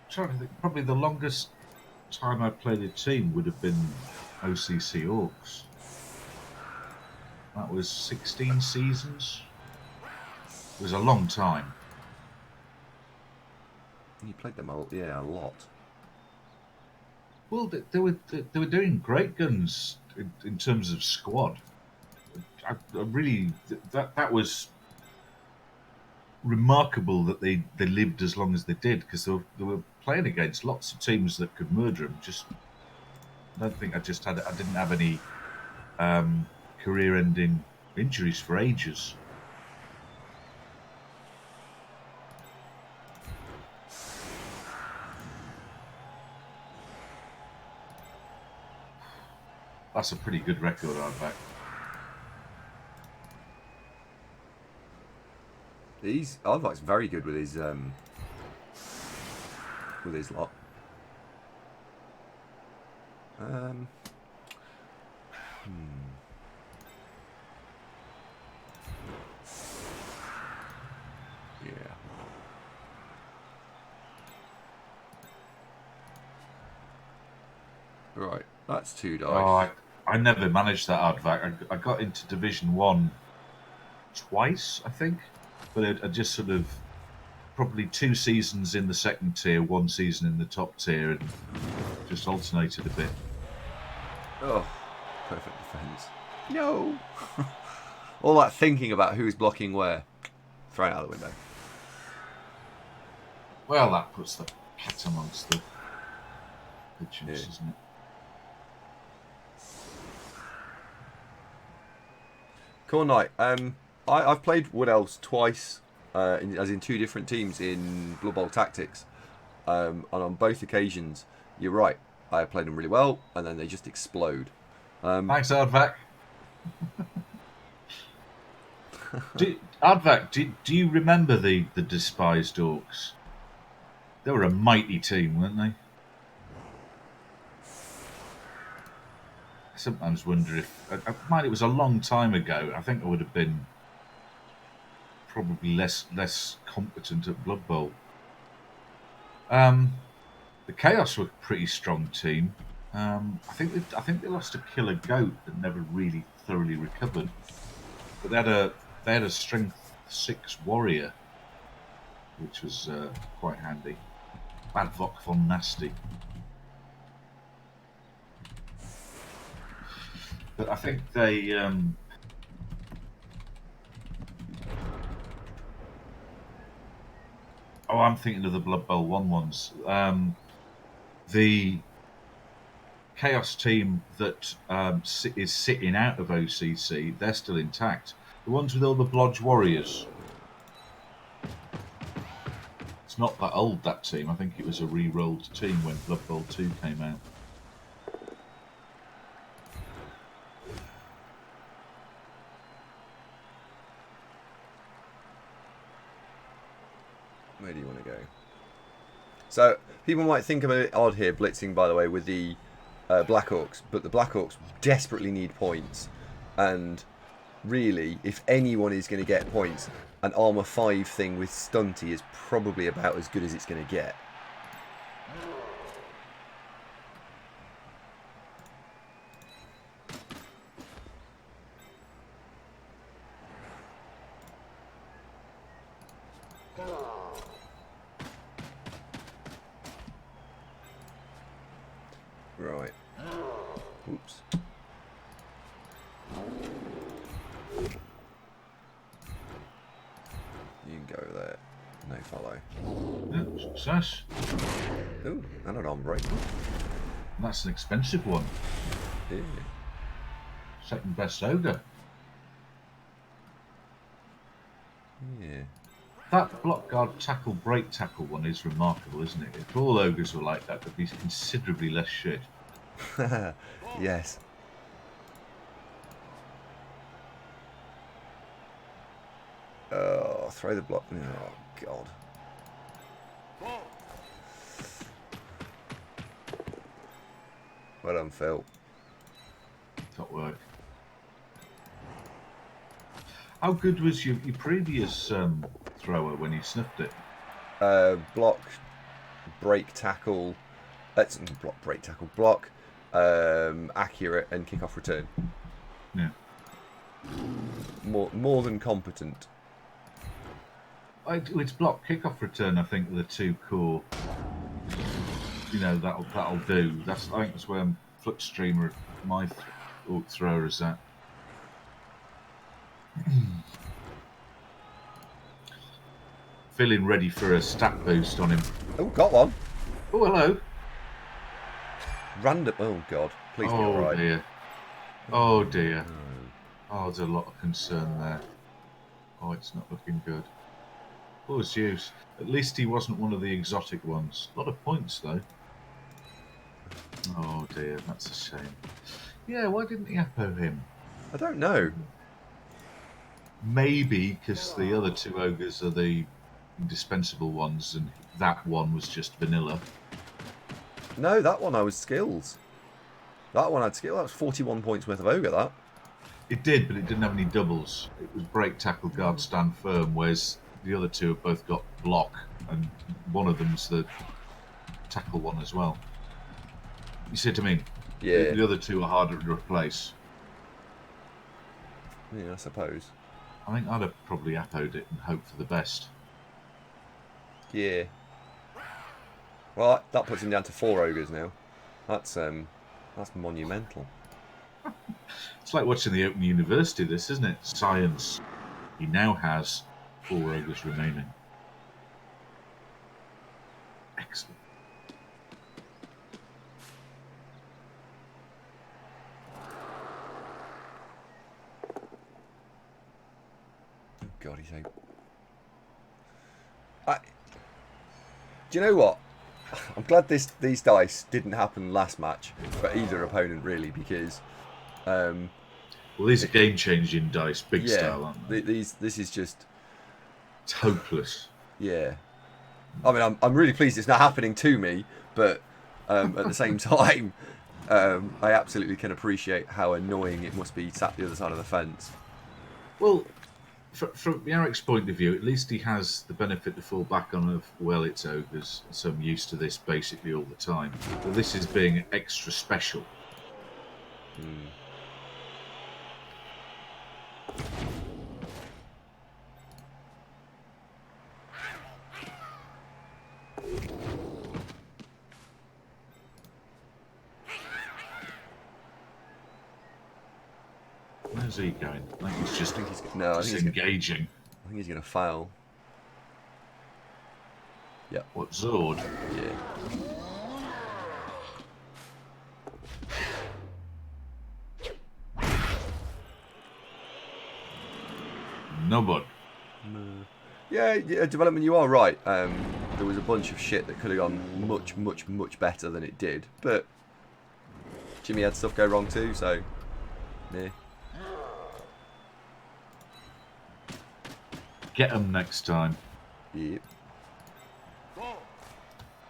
Trying to think, probably the longest time I played a team would have been OCC Orcs. That was 16 seasons. It was a long time. You played them a lot. Well, they were doing great guns in terms of squad. I really that was remarkable that they lived as long as they did, because they were playing against lots of teams that could murder him. I don't think I didn't have any career-ending injuries for ages. That's a pretty good record, I bet. Aardvark's very good with his lot. Yeah. Right, that's 2 dice. Oh, I never managed that Aardvark. I got into Division 1 twice, I think. But I just sort of... Probably 2 seasons in the second tier, 1 season in the top tier, and just alternated a bit. Oh, perfect defense. No! All that thinking about who's blocking where. Throw it out the window. Well, that puts the cat amongst the pigeons, Yeah. doesn't it? Cool night. I've played Wood Elves twice, as in 2 different teams in Blood Bowl Tactics. And on both occasions, you're right, I played them really well, and then they just explode. Thanks, Aardvark. Aardvark, do you remember the despised Orcs? They were a mighty team, weren't they? I sometimes wonder if... Mind, it was a long time ago. I think I would have been probably less competent at Blood Bowl. The Chaos were a pretty strong team. I think they lost a killer goat that never really thoroughly recovered. But they had a strength 6 warrior, which was quite handy. Badvok von Nasty. But I think they... Oh, I'm thinking of the Blood Bowl 1 ones. The Chaos team that is sitting out of OCC, they're still intact. The ones with all the Blodge Warriors. It's not that old, that team. I think it was a re-rolled team when Blood Bowl 2 came out. Where do you want to go? So, people might think I'm a bit odd here, blitzing, by the way, with the Black Orcs, but the Black Orcs desperately need points. And really, if anyone is going to get points, an Armour 5 thing with Stunty is probably about as good as it's going to get. Right. Oops. You can go there. No follow. Yeah, success. Ooh, and an arm break. That's an expensive one. Yeah. Second best ogre. Yeah. That block guard tackle break tackle one is remarkable, isn't it? If all ogres were like that, they'd be considerably less shit. Yes. Oh, throw the block. Oh, God. Well done, Phil. Top work. How good was your previous thrower when you snuffed it? Block, break, tackle. That's block, break, tackle, block. Accurate and kick-off return. Yeah. More than competent. It's block, kick-off return. I think are the 2 core. You know that'll do. I think that's where Flux Streamer, my orc thrower, is at. Feeling ready for a stat boost on him. Oh, got one. Oh, hello. Random. Oh God, please be all Oh right. dear. Oh dear. Oh, there's a lot of concern there. Oh, it's not looking good. Oh, Zeus. At least he wasn't one of the exotic ones. A lot of points, though. Oh dear, that's a shame. Yeah, why didn't he Apo him? I don't know. Maybe because the other two ogres are the indispensable ones, and that one was just vanilla. No, that one I was skills. That one had skill. That was 41 points worth of ogre. That. It did, but it didn't have any doubles. It was break, tackle, guard, stand firm, whereas the other two have both got block, and one of them's the tackle one as well. You see what I mean? Yeah. The other two are harder to replace. Yeah, I suppose. I think I'd have probably Apo'd it and hoped for the best. Yeah. Well, that puts him down to 4 ogres now. That's monumental. It's like watching the Open University, this, isn't it? Science. He now has 4 ogres remaining. Excellent. Oh God, he's out. Do you know what? I'm glad these dice didn't happen last match for either opponent, really, because Well, these are game-changing dice, big style, aren't they? this is just, It's hopeless. yeah. I mean, I'm really pleased it's not happening to me, but at the same time, I absolutely can appreciate how annoying it must be sat the other side of the fence. Well, from Yarek's point of view, at least he has the benefit to fall back on of, well, it's ogres, so I'm used to this basically all the time. But this is being extra special. Where's he going? I think he's just disengaging. I think he's going to fail. Yep. What, Zord? Yeah. Nobody. Yeah, development, you are right. There was a bunch of shit that could have gone much, much, much better than it did. But Jimmy had stuff go wrong too, so yeah. Get him next time. Yep.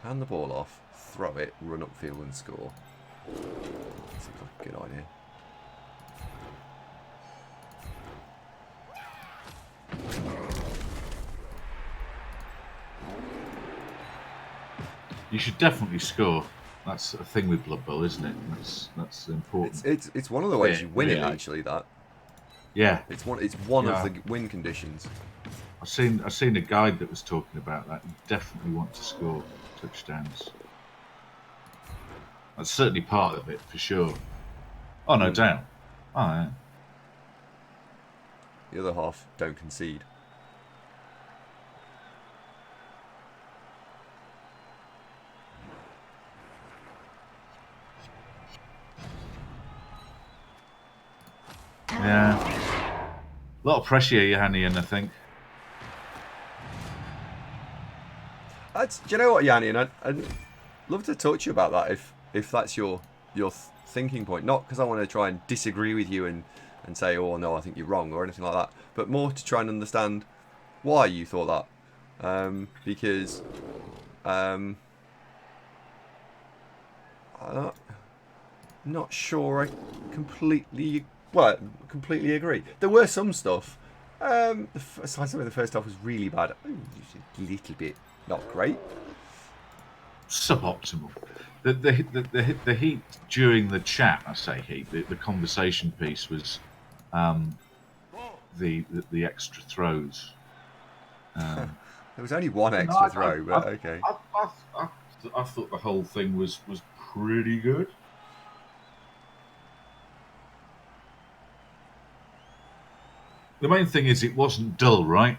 Hand the ball off, throw it, run upfield and score. Seems like a good idea. You should definitely score. That's a thing with Blood Bowl, isn't it? That's important. It's one of the ways Yeah, you win really. it, actually. That Yeah. it's one Yeah. of the win conditions. I've seen a guide that was talking about that. You definitely want to score touchdowns. That's certainly part of it, for sure. Oh, no doubt. Oh, yeah. The other half don't concede. Yeah. A lot of pressure you're handing in, I think. Do you know what, Yanni? And I'd love to talk to you about that if that's your thinking point. Not because I want to try and disagree with you and say, oh no, I think you're wrong or anything like that, but more to try and understand why you thought that. Because I'm not sure I completely agree. There were some stuff. Some of the first half was really bad. A little bit not great. Suboptimal. The heat during the chat, I say heat, the conversation piece was the extra throws. There was only one extra throw, but okay. I thought the whole thing was pretty good. The main thing is it wasn't dull, right?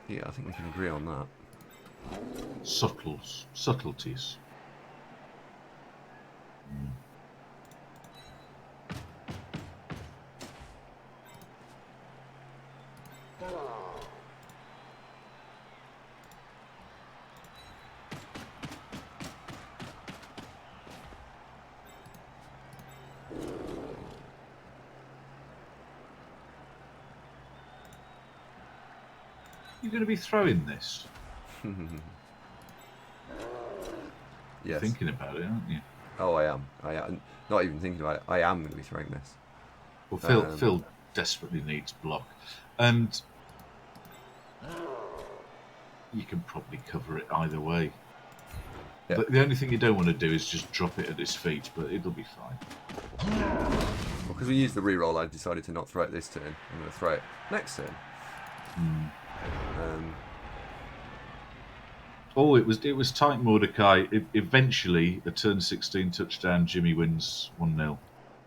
Yeah, I think we can agree on that. Subtleties. You're going to be throwing this. Yes. Thinking about it, aren't you? Oh, I am. I am. Not even thinking about it. I am going to be throwing this. Well, Phil desperately needs block, and you can probably cover it either way. Yeah. The only thing you don't want to do is just drop it at his feet, but it'll be fine. Well, because we used the reroll, I decided to not throw it this turn. I'm going to throw it next turn. Oh, it was tight, Mordecai. Eventually, a turn 16 touchdown, Jimmy wins 1-0.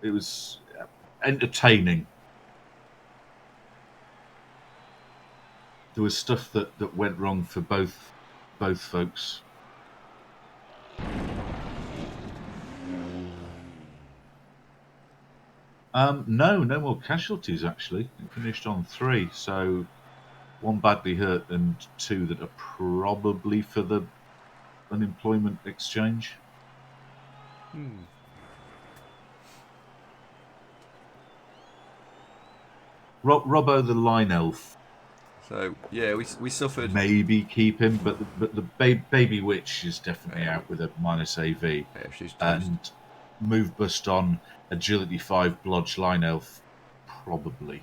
It was entertaining. There was stuff that went wrong for both folks. No more casualties actually. It finished on 3, so 1 badly hurt and 2 that are probably for the unemployment exchange. Robbo the line elf. So, yeah, we suffered. Maybe keep him, but the baby witch is definitely out with a minus AV. Yeah, she's toast. And move bust on agility 5 blodge line elf, probably.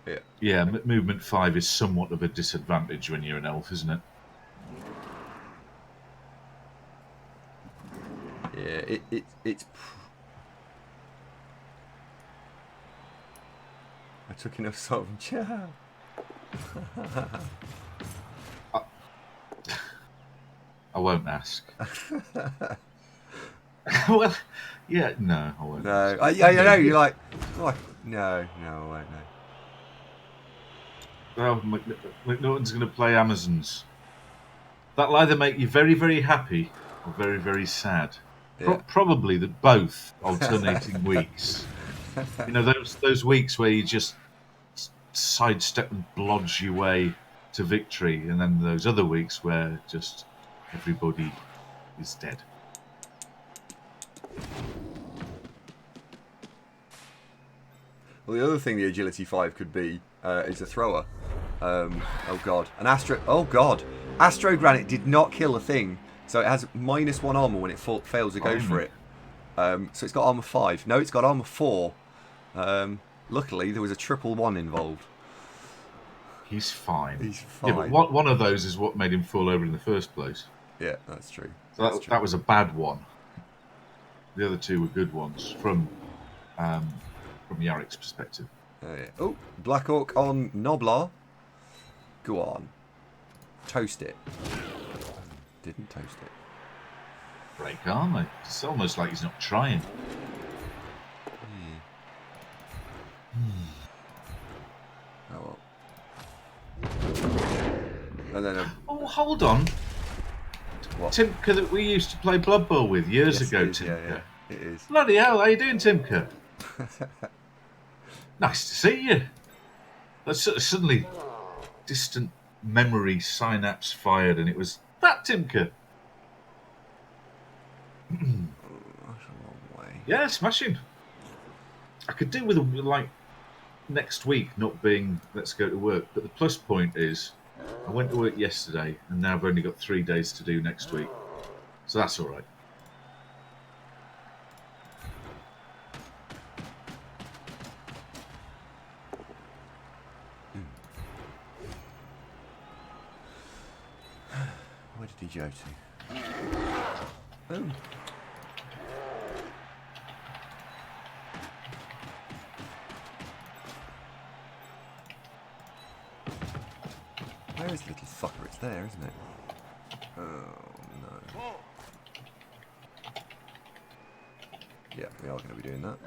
Yeah. Yeah, movement 5 is somewhat of a disadvantage when you're an elf, isn't it? Yeah, it's. I took enough salt and chow. I won't ask. Well, yeah, no, I won't. No, ask. I know you're like, oh, no, I won't. No. Well, McNaughton's going to play Amazons. That'll either make you very, very happy or very, very sad. Yeah. Probably the both alternating weeks. You know, those weeks where you just sidestep and blodge your way to victory, and then those other weeks where just everybody is dead. Well, the other thing the agility 5 could be is a thrower. Oh god, an Astro. Oh god, Astro Granite did not kill a thing, so it has -1 armor when it fails to go for it. So it's got armor 5. No, it's got armor 4. Luckily, there was a 111 involved. He's fine. He's fine. Yeah, but one of those is what made him fall over in the first place. Yeah, that's true. So that was a bad one. The other 2 were good ones from Yarrick's perspective. Yeah. Oh, Black Orc on Noblar. Go on. Toast it. Didn't toast it. Break armor. It's almost like he's not trying. Oh well. And then Oh, hold on. what? Timka that we used to play Blood Bowl with years Yes, ago, it is, Timka. yeah, it is. Bloody hell, how you doing, Timka? Nice to see you. That's suddenly distant memory synapse fired, and it was that Timka. That's a long way. Yeah, smashing. I could do with like next week not being let's go to work, but the plus point is I went to work yesterday, and now I've only got 3 days to do next week, so that's all right. Where did he go to? Oh. Where is the little fucker? It's there, isn't it? Oh, no. Yeah, we are going to be doing that.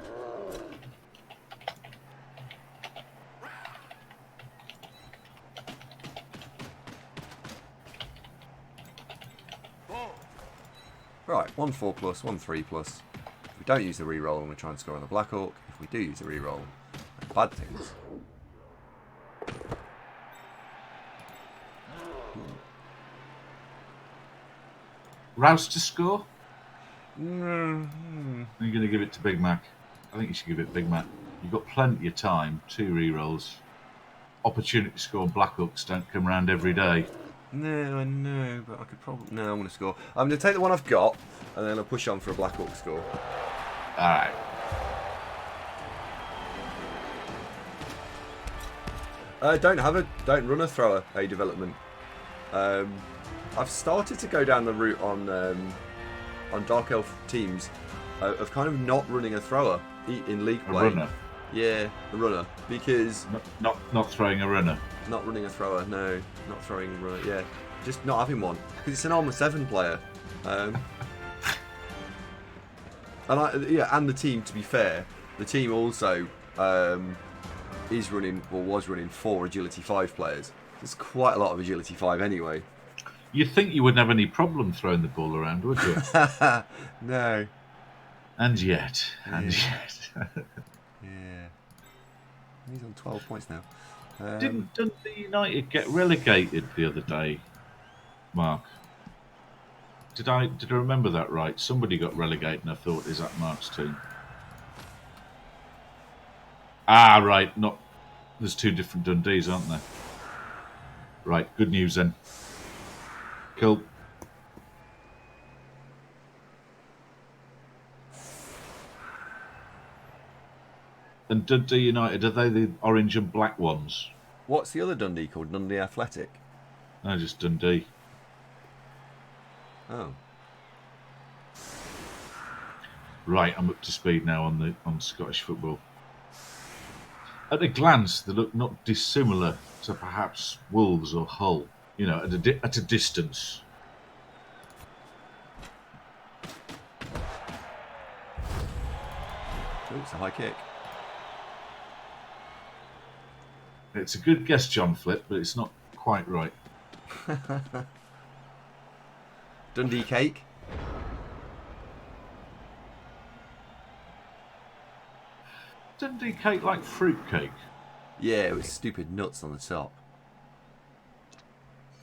Right, 1 4 plus, 1 3 plus. If we don't use the reroll, I'm going to try and score on the Black Orc. If we do use the reroll, bad things. Rouse to score? Mm-hmm. Are you going to give it to Big Mac? I think you should give it Big Mac. You've got plenty of time, 2 rerolls. Opportunity to score Black Orcs don't come around every day. No, I know, but I could probably... No, I'm going to score. I'm going to take the one I've got, and then I'll push on for a Black Orc score. Alright. Don't run a thrower, a development. I've started to go down the route on Dark Elf teams of kind of not running a thrower in league play. A runner? Yeah, the runner, because Not throwing a runner. not running a thrower. No, not throwing a runner. Yeah, just not having one because it's an armor 7 player. And and the team. To be fair, the team also is running or was running 4 agility 5 players. There's quite a lot of agility 5 anyway. You'd think you wouldn't have any problem throwing the ball around, would you? No. And yet. Yeah. He's on 12 points now. Didn't Dundee United get relegated the other day, Mark? Did I remember that right? Somebody got relegated and I thought, is that Mark's team? Ah, right. There's 2 different Dundees, aren't there? Right, good news then. Cool. And Dundee United, are they the orange and black ones? What's the other Dundee called? Dundee Athletic? No, just Dundee. Oh. Right, I'm up to speed now on Scottish football. At a glance, they look not dissimilar to perhaps Wolves or Hull. You know, at a distance. Oh, it's a high kick. It's a good guess, John Flip, but it's not quite right. Dundee cake. Dundee cake like fruit cake. Yeah, with stupid nuts on the top.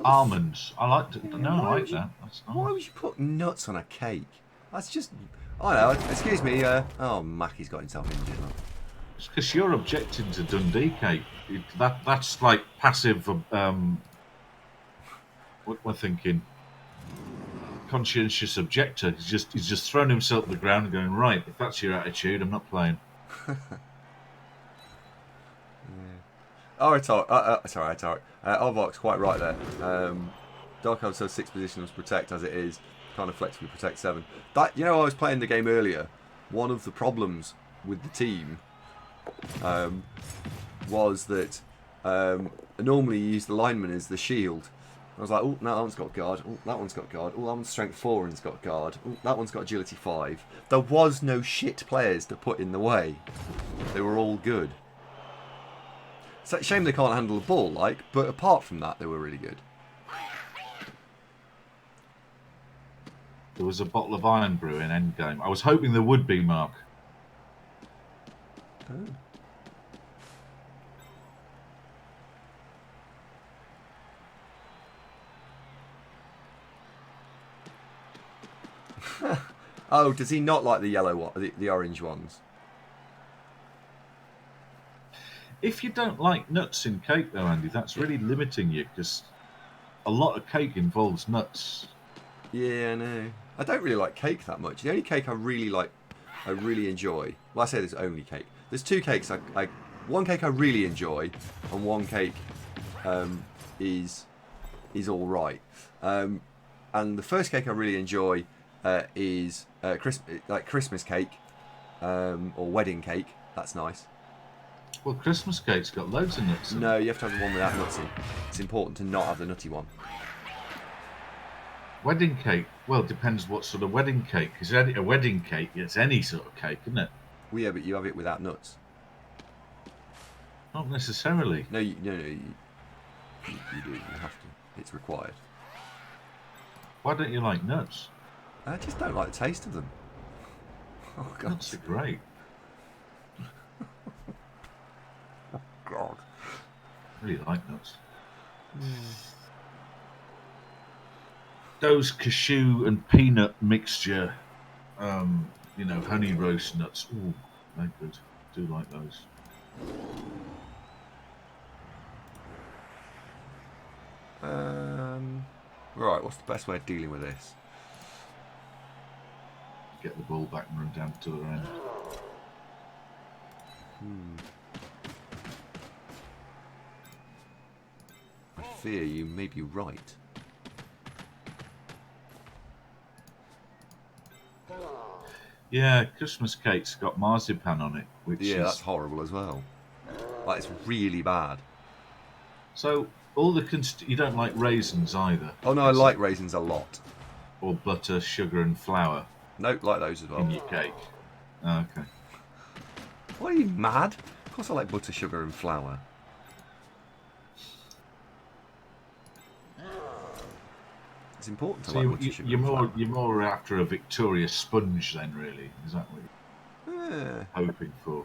Almonds. I like it. No, I like would you- that. That's nice. Why would you put nuts on a cake? That's just... I don't know. Excuse me. Oh, Mackie's got himself injured. Look. It's because you're objecting to Dundee cake. That's like passive. What we're thinking. Conscientious objector. He's just thrown himself to the ground and going, right, if that's your attitude, I'm not playing. Oh, sorry, Arvok's quite right there. Dark Elves has 6 positions protect as it is. Kind of flexibly protect 7. I was playing the game earlier. One of the problems with the team was that normally you use the lineman as the shield. I was like, oh, no, that one's got guard. Oh, that one's got guard. Oh, that one's strength 4 and it's got guard. Oh, that one's got agility 5. There was no shit players to put in the way. They were all good. It's a shame they can't handle the ball, but apart from that, they were really good. There was a bottle of Iron Brew in Endgame. I was hoping there would be, Mark. Oh, does he not like the yellow one, the orange ones? If you don't like nuts in cake, though, Andy, that's really limiting you because a lot of cake involves nuts. Yeah, I know. I don't really like cake that much. The only cake I really enjoy. Well, I say there's only cake. There's 2 cakes. One cake I really enjoy, and one cake is all right. And the first cake I really enjoy is Christmas cake or wedding cake. That's nice. Well, Christmas cake's got loads of nuts in it. No, you have to have the one without nuts in. It's important to not have the nutty one. Wedding cake, well, it depends what sort of wedding cake. Because a wedding cake, it's any sort of cake, isn't it? Well, yeah, but you have it without nuts. Not necessarily. No, you do. You have to. It's required. Why don't you like nuts? I just don't like the taste of them. Oh God. Nuts are great. God. I really like nuts. Those cashew and peanut mixture, honey roast nuts. Ooh, they're good. Do like those. Right, what's the best way of dealing with this? Get the ball back and run down to the end. I fear you may be right. Yeah, Christmas cake's got marzipan on it, which Yeah, is... that's horrible as well. Like, it's really bad. So, all the... You don't like raisins either? Oh no, I like raisins a lot. Or butter, sugar and flour Nope, like those as well. in your cake? Oh, okay. What, are you mad? Of course I like butter, sugar and flour. It's important to So like butter, sugar and flour. you're more after a Victoria sponge then, really? Is that what you're hoping for?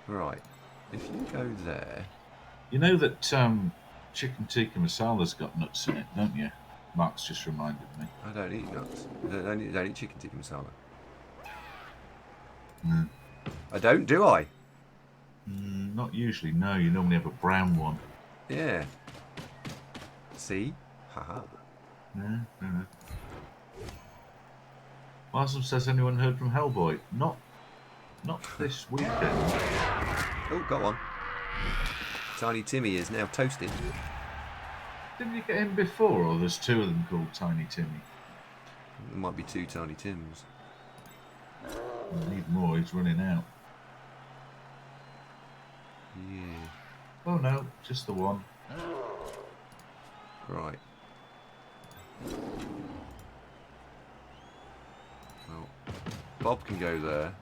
Right. If you go there... You know that chicken tikka masala's got nuts in it, don't you? Mark's just reminded me. I don't eat nuts. I don't eat chicken tikka masala. No. I don't, do I? Not usually, no. You normally have a brown one. Yeah. See? Haha. No. Marsden says, anyone heard from Hellboy? Not this weekend. Oh, got one. Tiny Timmy is now toasted. Didn't you get him before, or there's two of them called Tiny Timmy? There might be two Tiny Tims. I need more, he's running out. Yeah. Oh no, just the one. Right. Well, Bob can go there.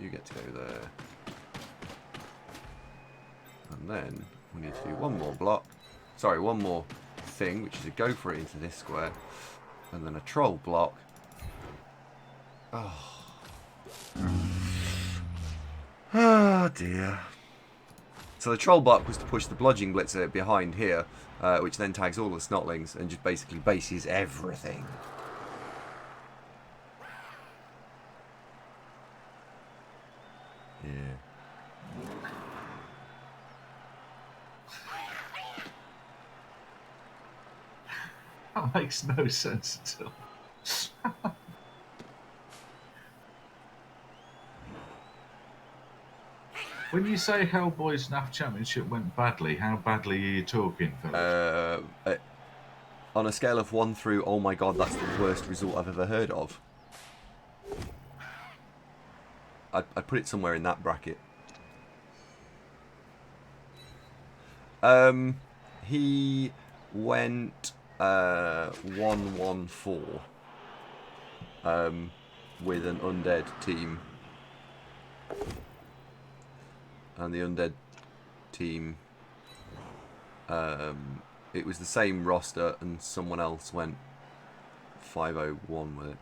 You get to go there. And then we need to do one more block. Sorry, one more thing, which is to go for it into this square. And then a troll block. Oh. Oh dear. So the troll block was to push the bludgeoning blitzer behind here, which then tags all the snotlings and just basically bases everything. Yeah. That makes no sense at all. When you say Hellboy's NAF Championship went badly, how badly are you talking, fellas? On a scale of 1 through, oh my god, that's the worst result I've ever heard of. I'd put it somewhere in that bracket. He went 1-1-4 with an undead team, and the undead team, it was the same roster, and someone else went 5-0-1 with it.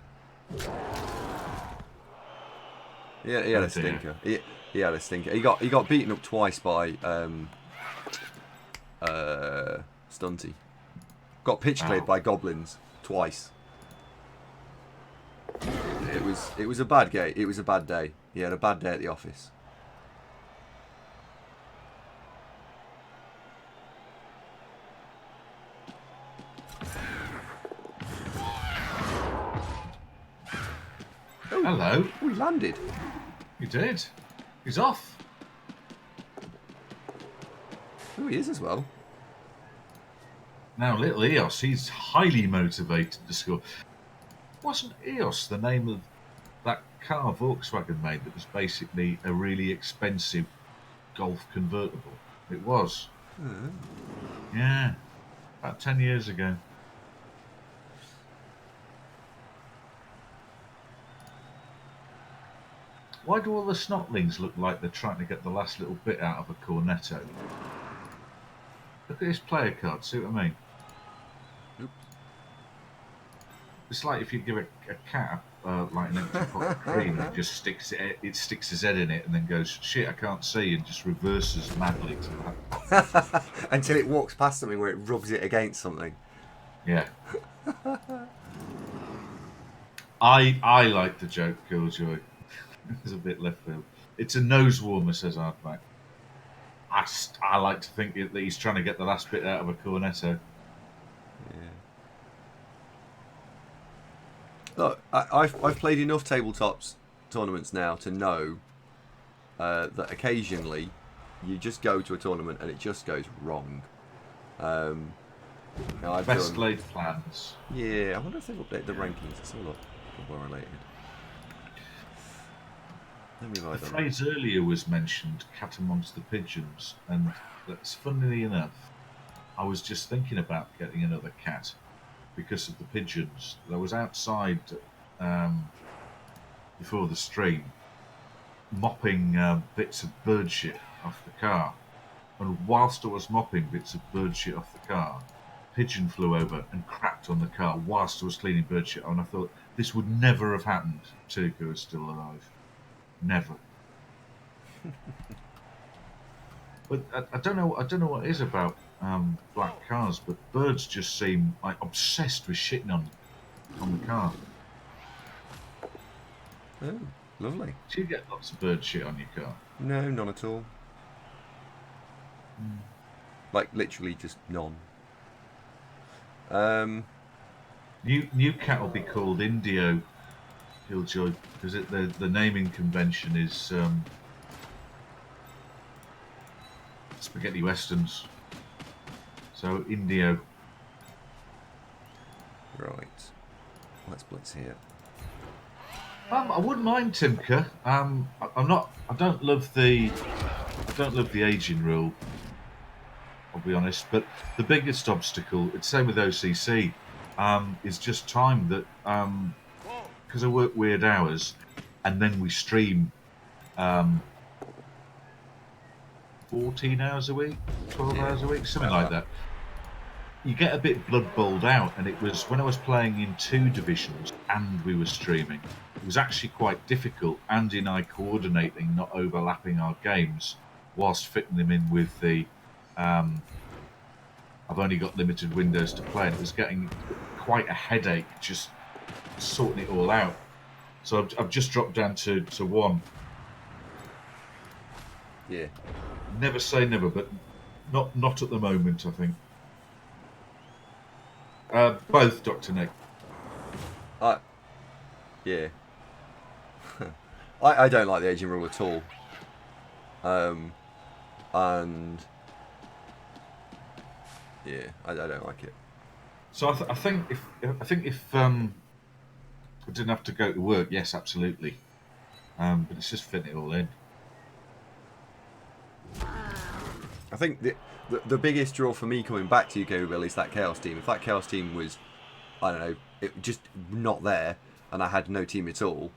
Yeah, he had a stinker. He had a stinker. He got beaten up twice by Stunty. Got pitch cleared by goblins twice. It was a bad game. It was a bad day. He had a bad day at the office. Oh, hello. Oh, he landed. He did. He's off. Oh, he is as well. Now, little Eos, he's highly motivated to score. Wasn't Eos the name of that car Volkswagen made that was basically a really expensive Golf convertible? It was. Yeah, about 10 years ago. Why do all the snotlings look like they're trying to get the last little bit out of a cornetto? Look at this player card, see what I mean? Oop. It's like if you give a cat like an empty pot of cream and just sticks his head in it and then goes, shit, I can't see, and just reverses madly to that. Until it walks past something where it rubs it against something. Yeah. I like the joke, Killjoy. It's a bit left field. It's a nose warmer, says Hardback. I like to think that he's trying to get the last bit out of a cornetto. Yeah. Look, I've played enough tabletops tournaments now to know that occasionally you just go to a tournament and it just goes wrong. Now Best laid plans. Yeah, I wonder if they've updated the rankings. Let's have a look. Football related. The phrase earlier was mentioned, cat amongst the pigeons, and that's funnily enough, I was just thinking about getting another cat because of the pigeons. I was outside before the stream mopping bits of bird shit off the car, and whilst I was mopping bits of bird shit off the car, a pigeon flew over and crapped on the car whilst I was cleaning bird shit, and I thought this would never have happened if Tuka was still alive. Never. But I don't know what it is about black cars, but birds just seem like obsessed with shitting on the car. Oh, lovely. Do you get lots of bird shit on your car? No, none at all. Like literally just none. New cat will be called Indio, Killjoy, because the naming convention is spaghetti westerns. So Indio. Right. Let's blitz here. I wouldn't mind Timka. I don't love the aging rule. I'll be honest, but the biggest obstacle, it's same with OCC, is just time. That because I work weird hours, and then we stream 14 hours a week, 12 hours a week, something like that. You get a bit blood bowled out, and it was when I was playing in 2 divisions and we were streaming. It was actually quite difficult, Andy and I coordinating, not overlapping our games, whilst fitting them in with the I've only got limited windows to play, and it was getting quite a headache just sorting it all out. So I've just dropped down to 1. Yeah. Never say never, but not at the moment, I think. Both, Dr. Nick. Yeah. I don't like the aging rule at all. And yeah, I don't like it. So I think if I didn't have to go to work, yes, absolutely. But it's just fitting it all in. I think the biggest draw for me coming back to UK Bill is that Chaos team. If that Chaos team was, I don't know, it just not there, and I had no team at all,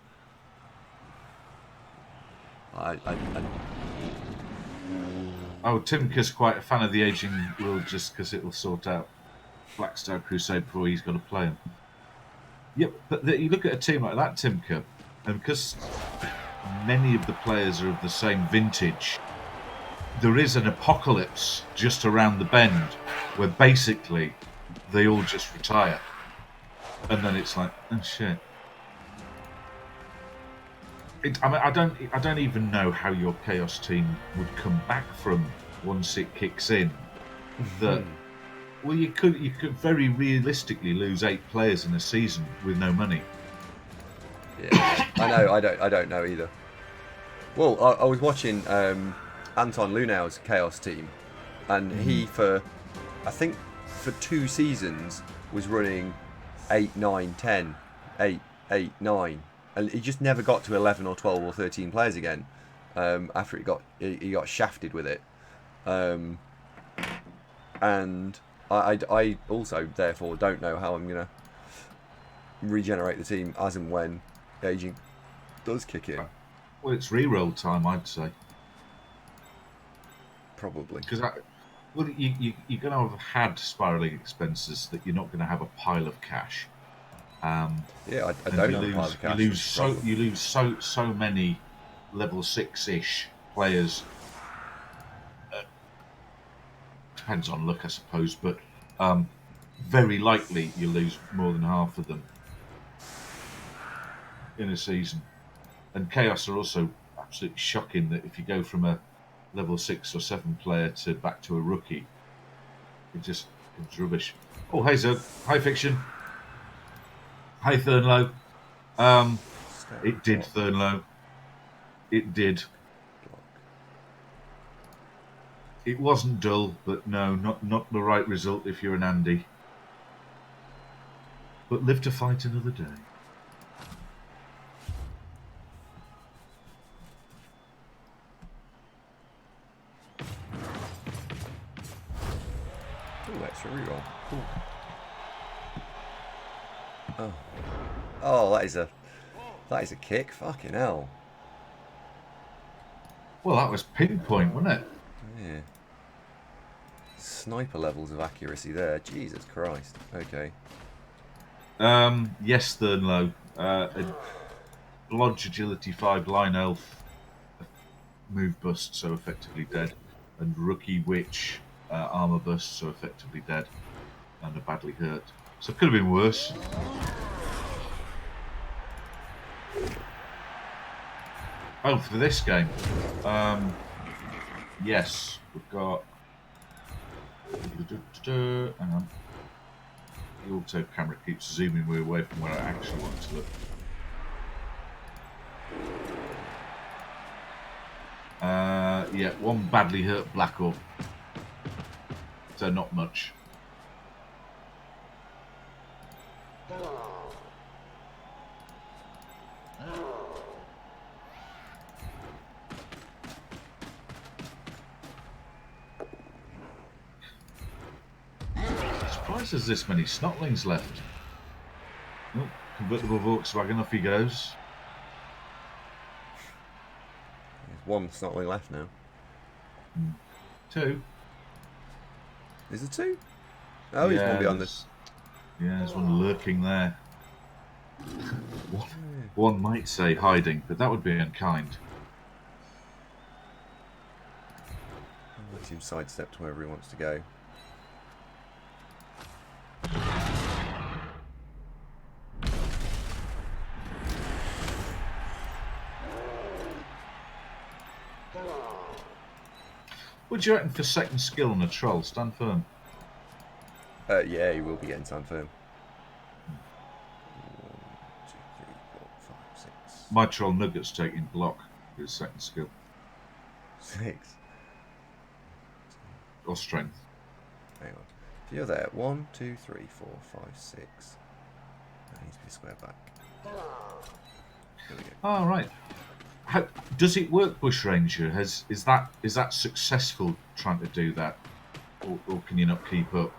Oh, Timka's quite a fan of the aging rule just because it will sort out Black Star Crusade before he's got to play him. Yep, but you look at a team like that, Timka, and because many of the players are of the same vintage, there is an apocalypse just around the bend where basically they all just retire. And then it's like, oh shit. I don't even know how your Chaos team would come back from once it kicks in. That well, you could very realistically lose 8 players in a season with no money. Yeah, I know. I don't know either. Well, I was watching Anton Lunau's Chaos team, and he I think for 2 seasons was running 8, 9, 10, 8, 8, 9. And he just never got to 11 or 12 or 13 players again after he got shafted with it. And I also, therefore, don't know how I'm going to regenerate the team as and when aging does kick in. Well, it's re-roll time, I'd say. Probably. Because well, you're going to have had spiralling expenses that you're not going to have a pile of cash. Yeah, I And don't you have a pile of lose, cash. you lose so many level 6-ish players. Depends on luck, I suppose, but very likely you lose more than half of them in a season. And Chaos are also absolutely shocking that if you go from a level 6 or 7 player to back to a rookie, it just becomes rubbish. Oh, hey Zug. Hi Fiction. Hi Thurnlow. It did, Thurnlow. It did. It wasn't dull, but no, not the right result if you're an Andy. But live to fight another day. Ooh, extra reroll. Cool. Oh. Oh, that is a kick. Fucking hell. Well, that was pinpoint, wasn't it? Yeah. Sniper levels of accuracy there. Jesus Christ. Okay. Yes, Thurnlow. A Blodge Agility 5 Line Elf move bust, so effectively dead. And Rookie Witch armor bust, so effectively dead. And a badly hurt. So it could have been worse. Oh, for this game. Yes, we've got. Hang on. The auto camera keeps zooming me away from where I actually want to look. Yeah, one badly hurt Black Orc. So not much. Surprised there's this many snotlings left. Oh, convertible Volkswagen, off he goes. There's one snotling left now. 2. Is there 2? Oh, he's one behind us. Yeah, there's one lurking there. One might say hiding, but that would be unkind. I'll let him sidestep to wherever he wants to go. What do you reckon for second skill on a troll? Stand firm. Yeah, he will be getting stand firm. 1, 2, 3, 4, 5, 6. My troll Nugget's taking block for his second skill. 6. Or strength. Hang on. If you're there, 1, 2, 3, 4, 5, 6. That needs to be square back. There we go. Oh, right. How, does it work, Bushranger? Is that successful trying to do that? Or can you not keep up?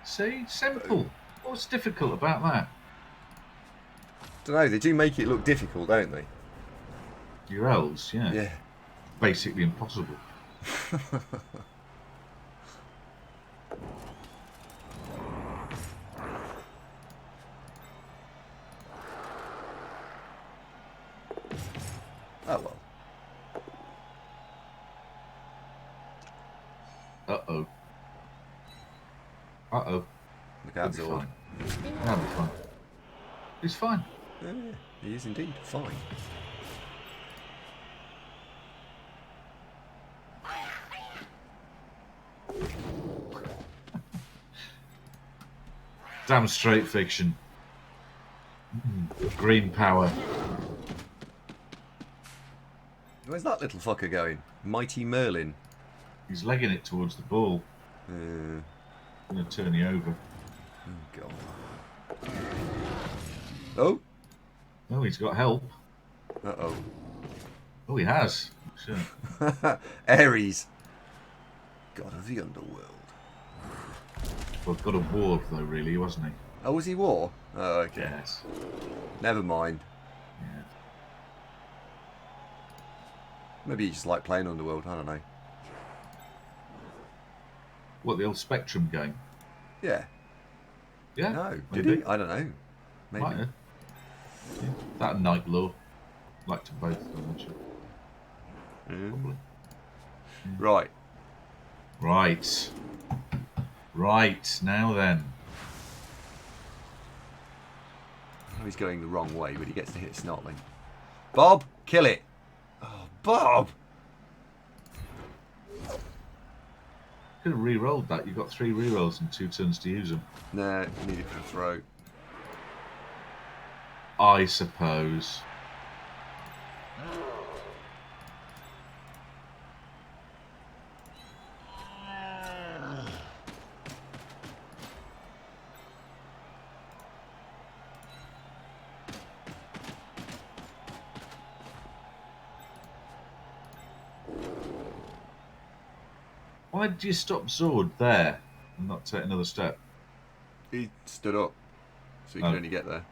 See? Simple. What's difficult about that? Don't know, they do make it look difficult, don't they? Your elves, yeah. Yeah. Basically impossible. Oh well. Uh-oh. Uh-oh. Look out, He'll be Zord. fine. That'll be fine. He's fine. Yeah, he is indeed fine. Damn straight fiction. Green power. Where's that little fucker going? Mighty Merlin. He's legging it towards the ball. Uh, Gonna turn you over. oh, God. Oh? Oh, he's got help. Uh-oh. Oh, he has. Sure. Ares. God of the underworld. Well, God of War, though, really, wasn't he? Oh, was he war? Oh, okay. Yes. Never mind. Yeah. Maybe you just like playing Underworld. I don't know. What, the old Spectrum game? Yeah. Yeah. No, maybe. did he? I don't know. Maybe. Might have. Yeah. That and Night Law. Liked them both, I mentioned. Probably. Right. Right. Right. Now then. Oh, he's going the wrong way, but he gets to hit Snotling. Bob, kill it. Oh, Bob. Could have re-rolled that. You've got 3 re-rolls and 2 turns to use them. No, you need it for the throw. I suppose. Why did you stop Zord there and not take another step? He stood up, so he could Oh. only get there.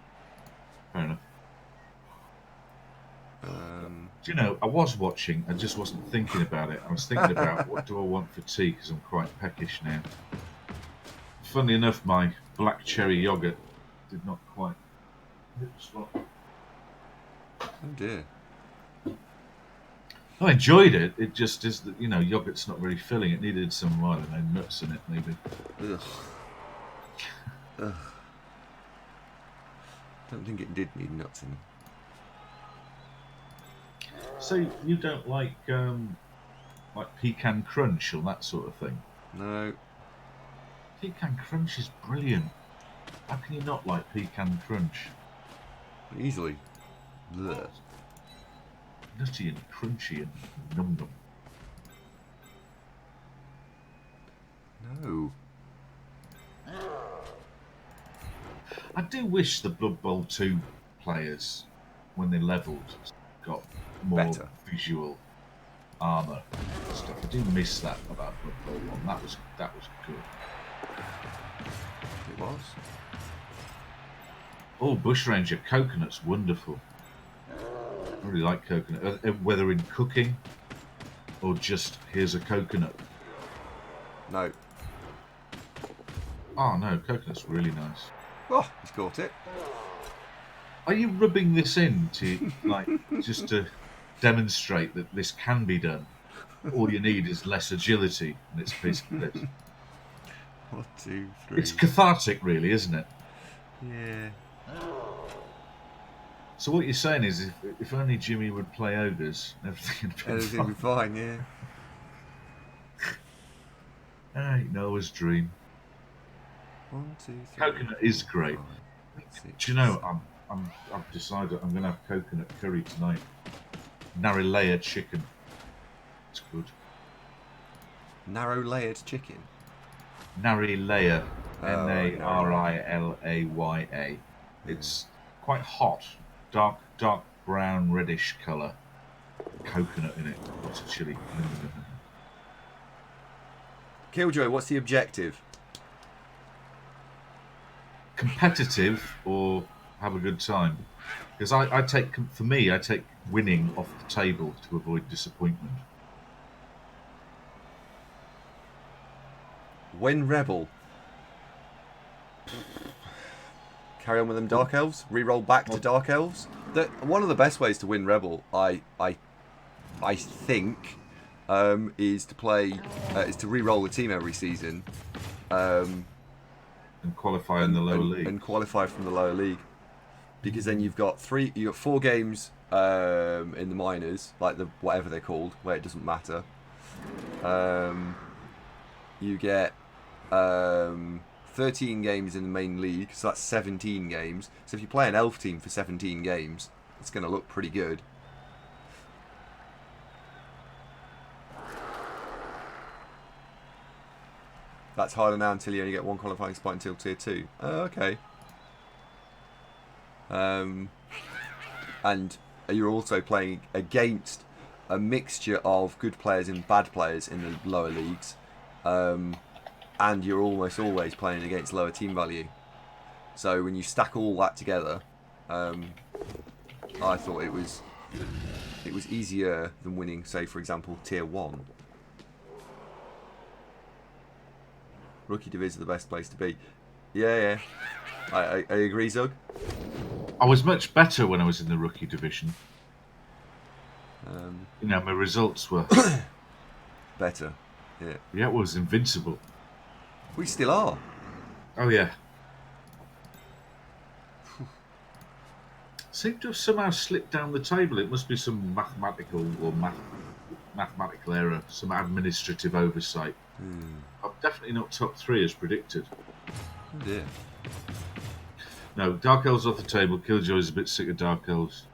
Fair enough. Do you know, I was watching, I just wasn't thinking about it. I was thinking about what do I want for tea, because I'm quite peckish now. Funnily enough, my black cherry yoghurt did not quite hit the spot. Oh dear. I enjoyed it. It just is that, you know, yogurt's not very filling. It needed some, I don't know, nuts in it maybe. Ugh. Ugh. Don't think it did need nuts in it. So you don't like pecan crunch or that sort of thing? No. Pecan crunch is brilliant. How can you not like pecan crunch? Easily. Ugh. Nutty and crunchy and num num. No. I do wish the Blood Bowl 2 players, when they levelled, got more Better. visual armour and stuff. I do miss that about Blood Bowl 1. That was good. It was. Oh, Bushranger coconut's wonderful. I really like coconut, whether in cooking or just here's a coconut. No. Oh no, coconut's really nice. Oh, he's caught it. Are you rubbing this in to like just to demonstrate that this can be done? All you need is less agility, and it's basically this. 1, 2, 3. It's cathartic, really, isn't it? Yeah. So what you're saying is, if only Jimmy would play ogres, everything would be Everything will fine. be fine, yeah. Ain't Noah's dream. 1, 2, 3. Coconut is great. 5, 6, Do you know? I've decided I'm going to have coconut curry tonight. Nari layer chicken. It's good. Narrow layered chicken. Nari layer. Oh, Narilaya. It's quite hot. Dark brown reddish colour. Coconut in it. Lots of chilli. Killjoy, what's the objective? Competitive or have a good time? Because I take winning off the table to avoid disappointment. Win Rebel. Carry on with them Dark Elves. Reroll back to Dark Elves. One of the best ways to win Rebel, I think, is to play is to re-roll the team every season, And qualify in the lower league. and qualify from the lower league, because then you've got 4 games in the minors, like the whatever they're called, where it doesn't matter. You get 13 games in the main league, so that's 17 games. So if you play an elf team for 17 games, it's going to look pretty good. That's harder now until you only get 1 qualifying spot until tier 2. Oh, okay. And you're also playing against a mixture of good players and bad players in the lower leagues. and you're almost always playing against lower team value. So when you stack all that together, I thought it was easier than winning, say for example, tier 1. Rookie div is the best place to be. Yeah. I agree, Zug. I was much better when I was in the rookie division. My results were better. Yeah. Yeah, it was invincible. We still are. Oh yeah. Seem to have somehow slipped down the table. It must be some mathematical error, some administrative oversight. I'm definitely not top 3 as predicted. Oh dear. No, Dark Elves off the table. Killjoy's a bit sick of Dark Elves.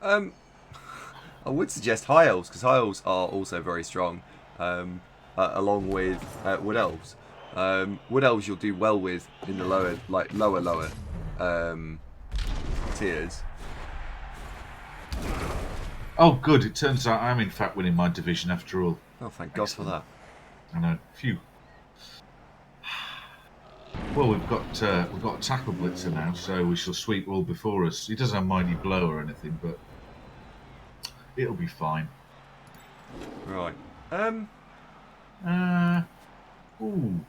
I would suggest High Elves, because High Elves are also very strong, along with Wood Elves. Wood Elves you'll do well with in the lower tiers. Oh, good. It turns out I'm in fact winning my division after all. Oh, thank God for that. I know. Phew. Well, we've got a tackle blitzer now, so we shall sweep all before us. He doesn't have mighty blow or anything, but it'll be fine. Right. Ooh.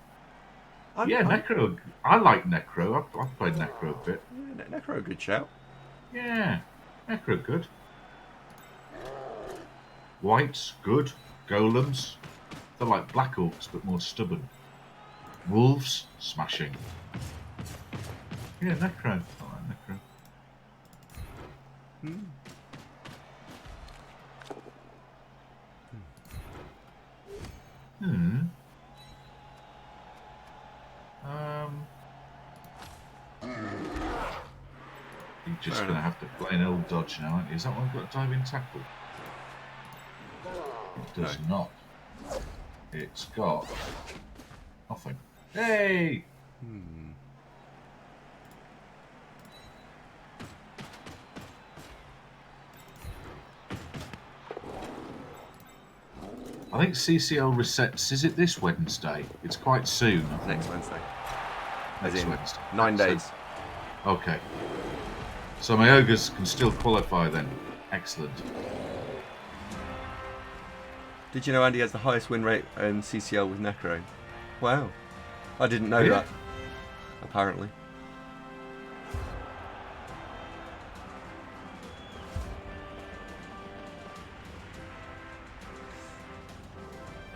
Necro. I like Necro. I've played Necro a bit. Yeah, Necro, good shout. Yeah, Necro good. Whites good. Golems. They're like Black Orcs, but more stubborn. Wolves smashing. Yeah, Necro. I like Necro. You're just going to have to play an old dodge now, aren't you? Is that one got diving tackle? It does not. It's got nothing. Hey! I think CCL resets. Is it this Wednesday? It's quite soon, I think. Next Wednesday. Next Wednesday. 9 days. Okay. So my Ogres can still qualify then. Excellent. Did you know Andy has the highest win rate in CCL with Necro? Wow. I didn't know that. Apparently.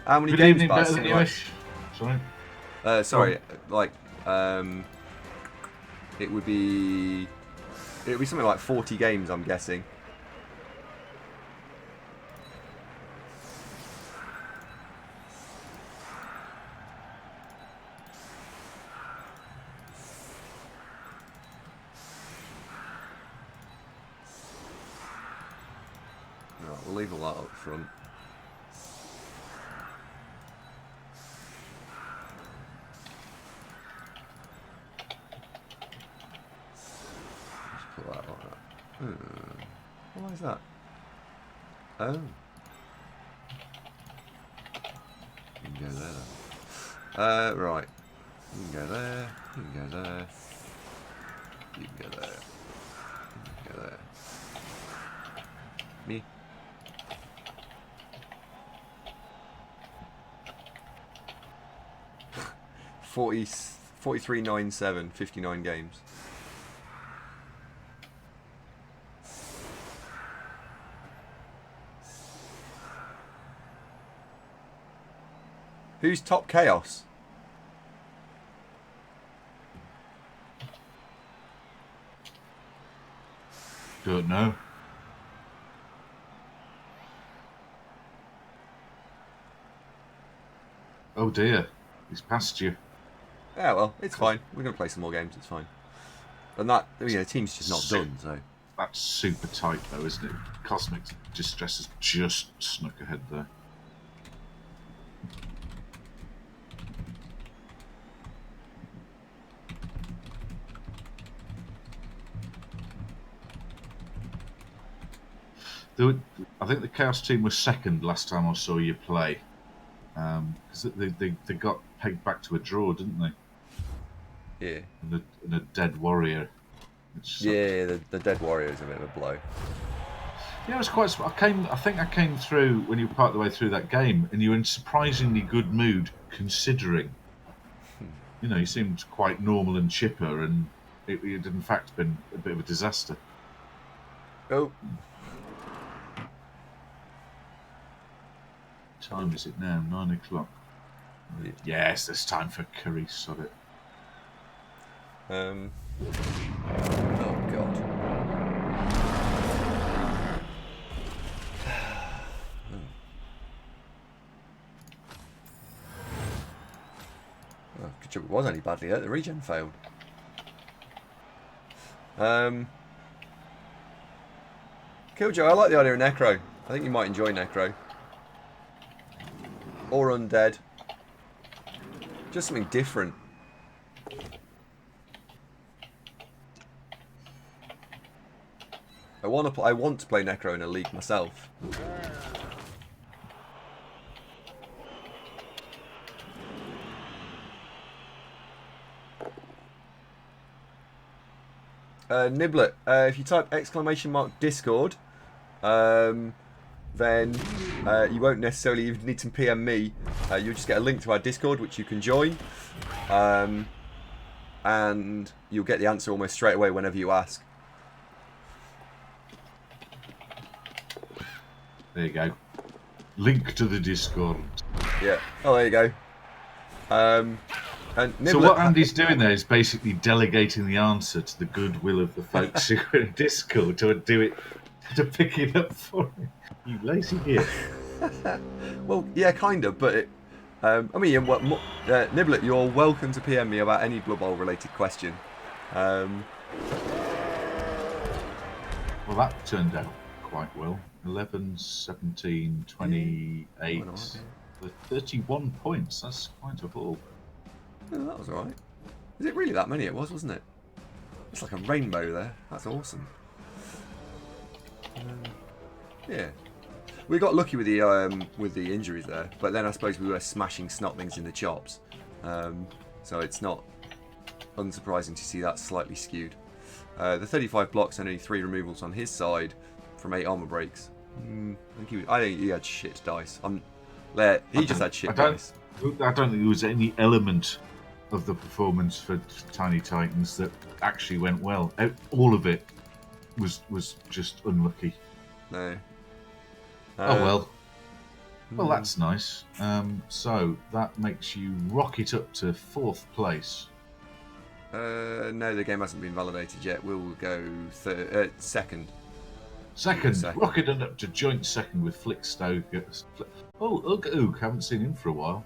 How many Good games evening, Buzz? better than you wish. Sorry. It would be something like 40 games, I'm guessing. Right, we'll leave all that up front. Just put that like that. Why is that? Oh. You can go there then. Right. You can go there. You can go there. You can go there. You can go there. Me. $43.97, 59 games. Who's top chaos? Don't know. Oh dear, he's past you. Yeah, well, it's fine. We're going to play some more games, it's fine. And that, the team's just not done, so... That's super tight though, isn't it? Cosmic Distress has just snuck ahead there. I think the Chaos team was second last time I saw you play. Because they got pegged back to a draw, didn't they? Yeah. And a dead warrior. Which sucked. Yeah, the dead warrior is a bit of a blow. Yeah, it was quite. I think I came through when you were part of the way through that game, and you were in surprisingly good mood, considering. You know, you seemed quite normal and chipper, and it had in fact been a bit of a disaster. Oh. What time is it now? 9 o'clock. Yeah. Yes, there's time for curry. Sod it. Oh god. Oh, good job it was only badly hurt. The regen failed. Killjoy, I like the idea of Necro. I think you might enjoy Necro. Or Undead. Just something different. I want to play Necro in a league myself. Niblet, if you type !Discord, then you won't necessarily even need to PM me. You'll just get a link to our Discord, which you can join, and you'll get the answer almost straight away whenever you ask. There you go. Link to the Discord. Yeah. Oh, there you go. And Niblet, so what Andy's doing there is basically delegating the answer to the goodwill of the folks who are in Discord to pick it up for him. You lazy git. well, yeah, kind of, but I mean, Niblet, you're welcome to PM me about any Blood Bowl related question. Well, that turned out quite well. 11, 17, 28, 31 points. That's quite a haul. Oh, that was alright. Is it really that many? It was, wasn't it? It's like a rainbow there. That's awesome. Yeah. We got lucky with the injuries there, but then I suppose we were smashing snotlings in the chops. So it's not unsurprising to see that slightly skewed. The 35 blocks and only 3 removals on his side from 8 armor breaks. I think he had shit dice. He just had shit dice. I don't think there was any element of the performance for Tiny Titans that actually went well. All of it was just unlucky. No. Oh well. Well, that's nice. So that makes you rocket up to 4th place. No, the game hasn't been validated yet. We'll go second. Second, rocketing up to joint second with Flickstoke. Oh, Ook, haven't seen him for a while.